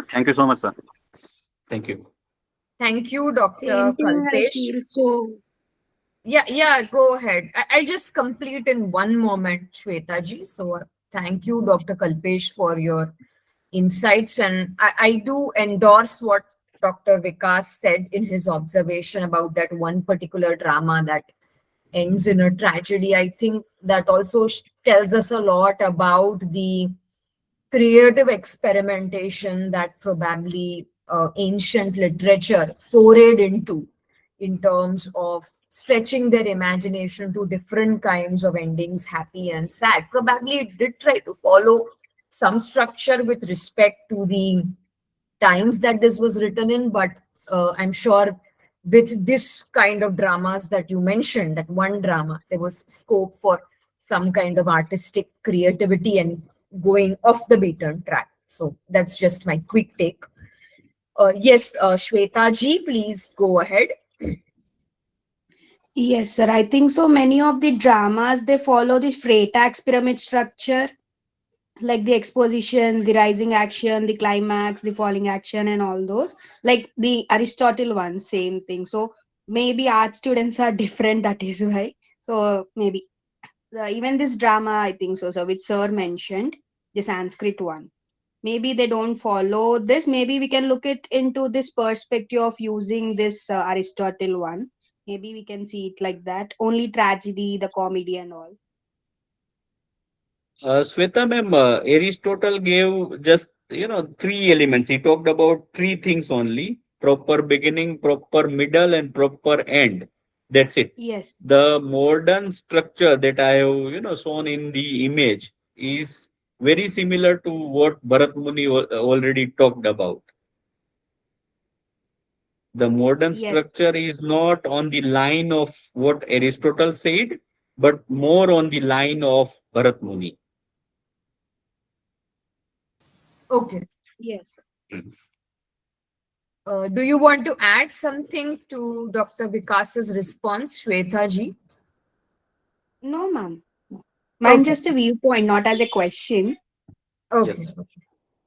Thank you so much, sir. Thank you. Thank you, Dr. Same thing I Kalpesh. feel. So Yeah, go ahead. I'll just complete in one moment, Shweta ji. So thank you, Dr. Kalpesh, for your insights. And I do endorse what Dr. Vikas said in his observation about that one particular drama that ends in a tragedy. I think that also tells us a lot about the creative experimentation that probably ancient literature forayed into, in terms of stretching their imagination to different kinds of endings, happy and sad. Probably it did try to follow some structure with respect to the times that this was written in, but I'm sure with this kind of dramas that you mentioned, that one drama, there was scope for some kind of artistic creativity and going off the beaten track. So that's just my quick take. Yes, Shweta ji, please go ahead. yes, sir. I think so. Many of the dramas they follow the Freytag's pyramid structure, like the exposition, the rising action, the climax, the falling action, and all those. Like the Aristotle one, same thing. So maybe art students are different. That is why. So maybe even this drama, I think so. So which sir mentioned, the Sanskrit one. Maybe they don't follow this. Maybe we can look it into this perspective of using this Aristotle one. Maybe we can see it like that. Only tragedy, the comedy, and all. Sweta ma'am, Aristotle gave just, three elements. He talked about three things only: proper beginning, proper middle, and proper end. That's it. Yes. The modern structure that I have, shown in the image is very similar to what Bharat Muni already talked about. The modern Yes. structure is not on the line of what Aristotle said, but more on the line of Bharat Muni. Okay. Yes. Do you want to add something to Dr. Vikas's response, Shweta ji? No, ma'am. Mine Okay. just a viewpoint, not as a question. Okay. Yes.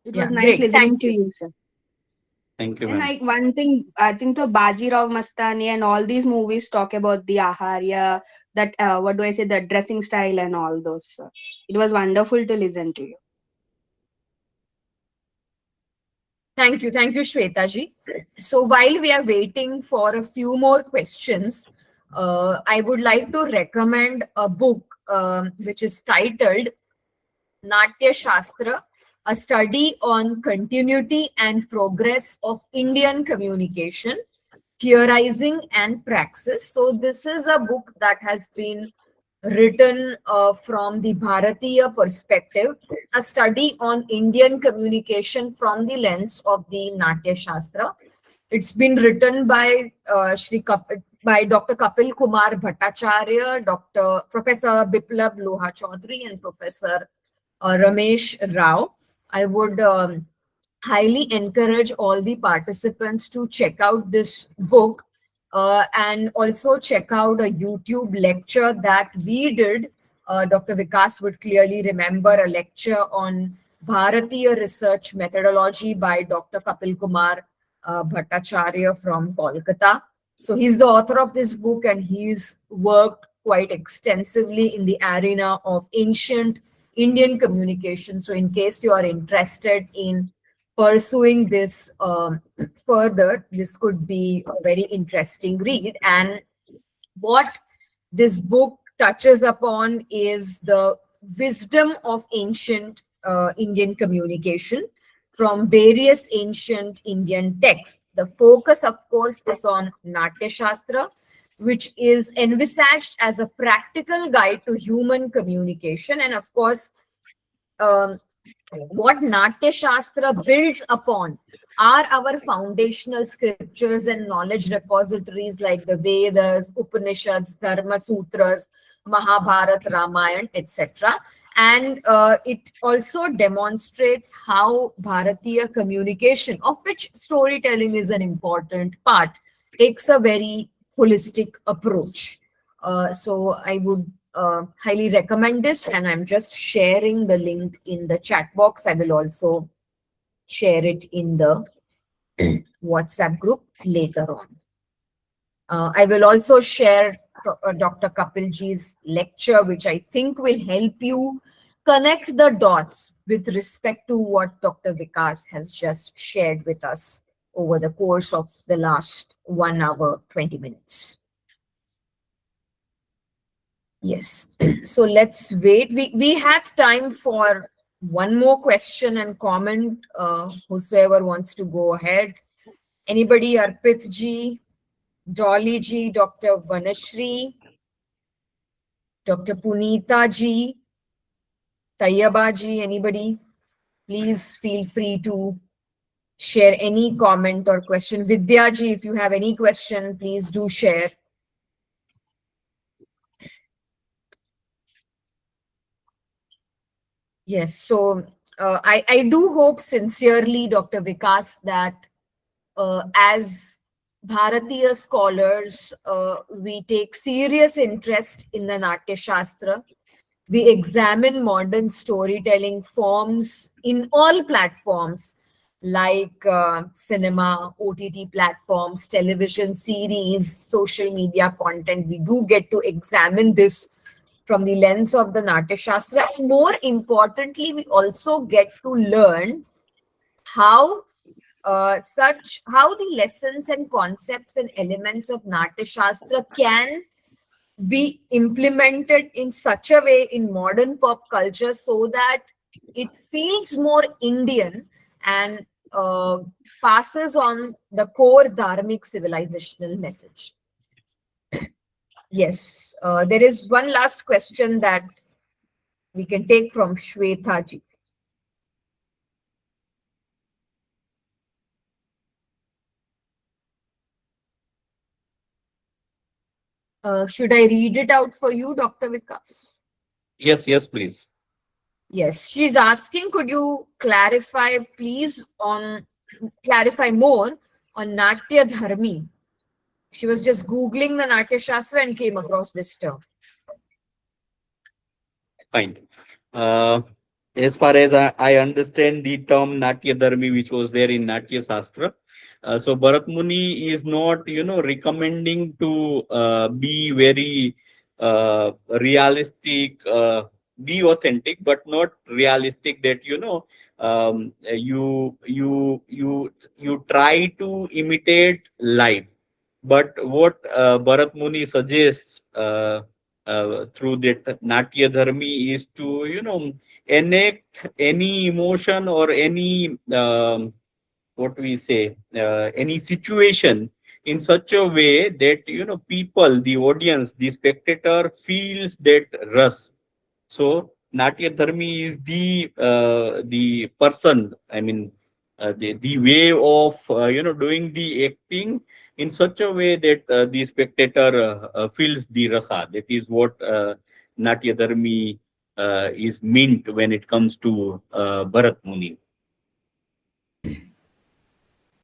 It Yeah, was nice great. listening Thank to you. you, sir. Thank you, And ma'am. like one thing, I think the Bajirao Mastani and all these movies talk about the aharya, that what do I say, the dressing style and all those. Sir. It was wonderful to listen to you. Thank you. Thank you, Shweta ji. So while we are waiting for a few more questions, I would like to recommend a book which is titled Nāṭyaśāstra, a study on continuity and progress of Indian communication, theorizing and praxis. So this is a book that has been written from the Bharatiya perspective, a study on Indian communication from the lens of the Nāṭyaśāstra. It's been written by by Dr. Kapil Kumar Bhattacharya, Dr. Professor Biplab Loha Chaudhary, and Professor Ramesh Rao. I would highly encourage all the participants to check out this book and also check out a YouTube lecture that we did. Dr. Vikas would clearly remember a lecture on Bharatiya research methodology by Dr. Kapil Kumar Bhattacharya from Kolkata. So he's the author of this book, and he's worked quite extensively in the arena of ancient Indian communication. So in case you are interested in pursuing this further, this could be a very interesting read. And what this book touches upon is the wisdom of ancient Indian communication from various ancient Indian texts. The focus, of course, is on Nāṭyaśāstra, which is envisaged as a practical guide to human communication. And of course, what Nāṭyaśāstra builds upon are our foundational scriptures and knowledge repositories like the Vedas, Upanishads, Dharma Sutras, Mahabharata, Ramayana, etc. And it also demonstrates how Bharatiya communication, of which storytelling is an important part, takes a very holistic approach. So I would highly recommend this, and I'm just sharing the link in the chat box. I will also share it in the WhatsApp group later on. I will also share Dr. Kapilji's lecture, which I think will help you connect the dots with respect to what Dr. Vikas has just shared with us over the course of the last 1 hour, 20 minutes. Yes, so let's wait. We have time for one more question and comment. Whosoever wants to go ahead. Anybody? Arpit ji, Dolly ji, Dr. Vanashri, Dr. Punita ji, Tayyaba ji, anybody? Please feel free to share any comment or question. Vidya ji, if you have any question, please do share. Yes, so I do hope sincerely, Dr. Vikas, that as Bharatiya scholars, we take serious interest in the Nāṭyaśāstra. We examine modern storytelling forms in all platforms like cinema, OTT platforms, television series, social media content. We do get to examine this from the lens of the Nāṭyaśāstra. And more importantly, we also get to learn how the lessons and concepts and elements of Nāṭyaśāstra can be implemented in such a way in modern pop culture so that it feels more Indian and passes on the core dharmic civilizational message. Yes, there is one last question that we can take from Shweta ji. Should I read it out for you, Dr. Vikas? Yes, please. Yes, she's asking, could you clarify, please, clarify more on Natya Dharmi? She was just Googling the Nāṭyaśāstra and came across this term. Fine. As far as I understand the term Nāṭyadharmi, which was there in Nāṭyaśāstra, so Bharat Muni is not, recommending to be very realistic, be authentic, but not realistic. That you try to imitate life. But what Bharat Muni suggests through that Natya Dharmi is to, enact any emotion or any, what we say, any situation in such a way that, people, the audience, the spectator feels that rus. So Natya Dharmi is the person, I mean, the way of doing the acting in such a way that the spectator feels the rasa. That is what Natya Dharmi is meant when it comes to Bharat Muni.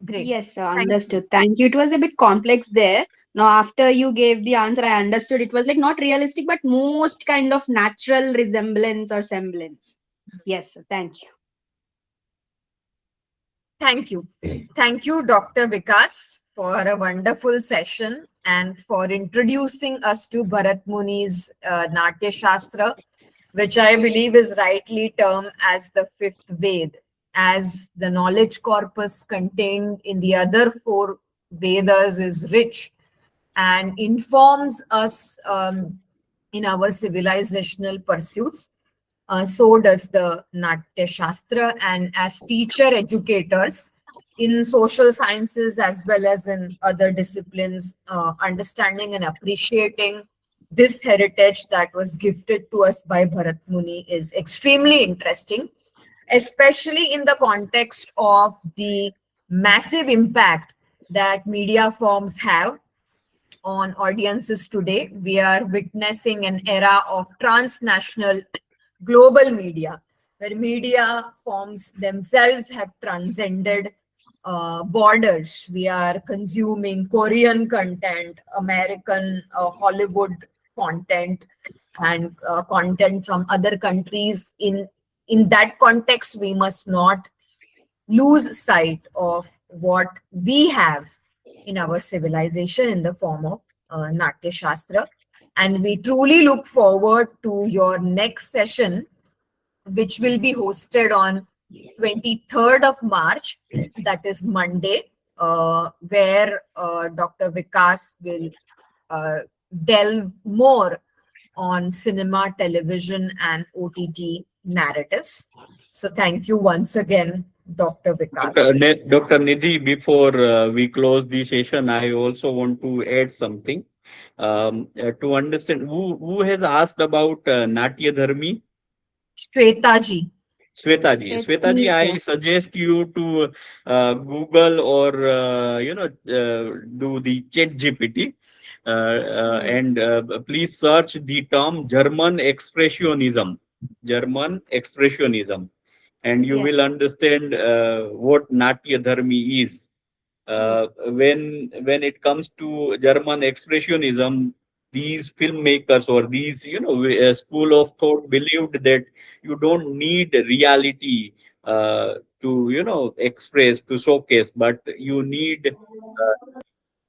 Great. Yes, sir, Thank you. understood. Thank you. It was a bit complex there. Now, after you gave the answer, I understood it was like not realistic, but most kind of natural resemblance or semblance. Yes, sir. Thank you. Thank you. Thank you, Dr. Vikas, for a wonderful session and for introducing us to Bharat Muni's Nāṭyaśāstra, which I believe is rightly termed as the fifth Ved, as the knowledge corpus contained in the other four Vedas is rich and informs us in our civilizational pursuits. So does the Nāṭyaśāstra, and as teacher educators in social sciences as well as in other disciplines, understanding and appreciating this heritage that was gifted to us by Bharat Muni is extremely interesting, especially in the context of the massive impact that media forms have on audiences today. We are witnessing an era of transnational global media, where media forms themselves have transcended borders. We are consuming Korean content, American Hollywood content, and content from other countries. In that context, we must not lose sight of what we have in our civilization in the form of Nāṭyaśāstra. And we truly look forward to your next session, which will be hosted on 23rd of March, that is Monday, where Dr. Vikas will delve more on cinema, television, and OTT narratives. So thank you once again, Dr. Vikas. Dr. Nidhi, before we close the session, I also want to add something. To understand, who has asked about Natya Dharmi? Shwetaji. Swetaji. It's Swetaji, me, I sir. suggest you to Google or do the Chat GPT and please search the term German Expressionism. German Expressionism, and you will Yes. understand what Natya Dharmi is. When it comes to German Expressionism, these filmmakers or these school of thought believed that you don't need reality to express, to showcase, but you need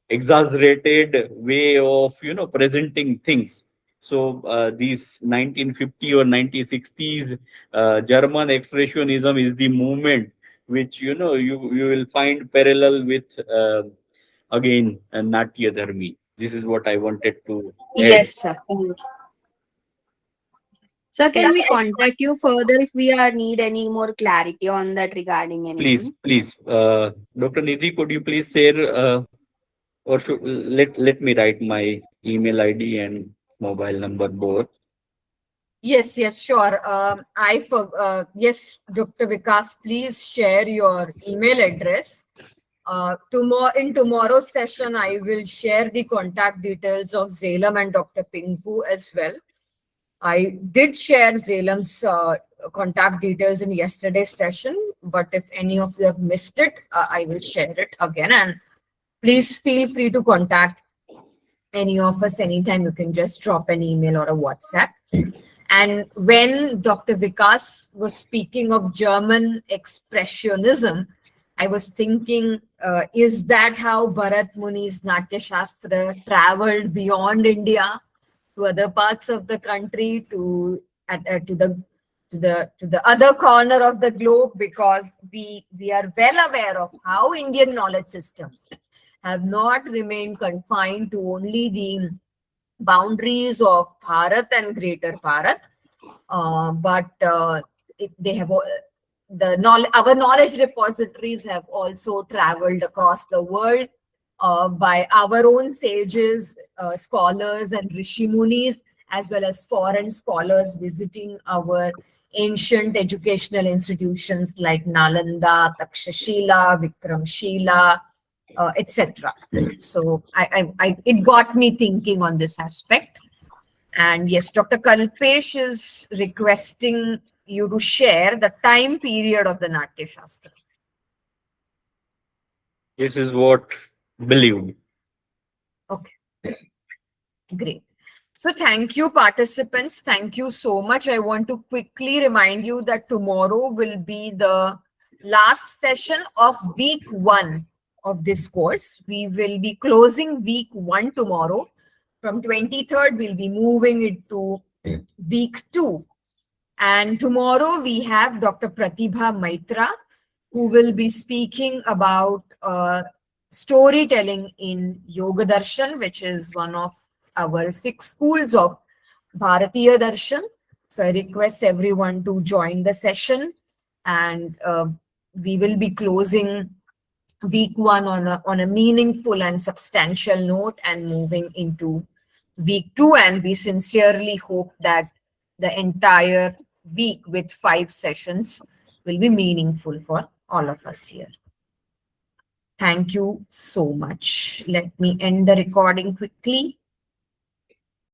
exaggerated way of presenting things. So these 1950 or 1960s German expressionism is the movement which you will find parallel with again Natya Dharmi. This is what I wanted to add. Yes, sir. Thank you. Sir, can Yes, we contact you further if we are need any more clarity on that regarding anything? Please, Dr. Nidhi, could you please share or let me write my email ID and mobile number both. Yes, sure. Yes, Dr. Vikas, please share your email address. In tomorrow's session, I will share the contact details of Zelam and Dr. Pinku as well. I did share Zelam's contact details in yesterday's session, but if any of you have missed it, I will share it again. And please feel free to contact any of us anytime. You can just drop an email or a WhatsApp. And when Dr. Vikas was speaking of German expressionism, I was thinking, is that how Bharat Muni's Nāṭyaśāstra traveled beyond India to other parts of the country, to the other corner of the globe? Because we are well aware of how Indian knowledge systems have not remained confined to only the boundaries of Bharat and Greater Bharat, but they have our knowledge repositories have also traveled across the world, by our own sages, scholars and Rishi Munis, as well as foreign scholars visiting our ancient educational institutions like Nalanda, Takshashila, Vikramshila, etc. So it got me thinking on this aspect. And yes, Dr. Kalpesh is requesting you to share the time period of the Nāṭyaśāstra. This is what believed. Okay, great. So thank you, participants. Thank you so much. I want to quickly remind you that tomorrow will be the last session of week 1 of this course. We will be closing week 1 tomorrow. From 23rd, we'll be moving it to week 2. And tomorrow we have Dr. Pratibha Maitra, who will be speaking about storytelling in Yoga Darshan, which is one of our 6 schools of Bharatiya Darshan. So I request everyone to join the session, and we will be closing week 1 on a meaningful and substantial note and moving into week 2. And we sincerely hope that the entire week with 5 sessions will be meaningful for all of us here. Thank you so much. Let me end the recording quickly.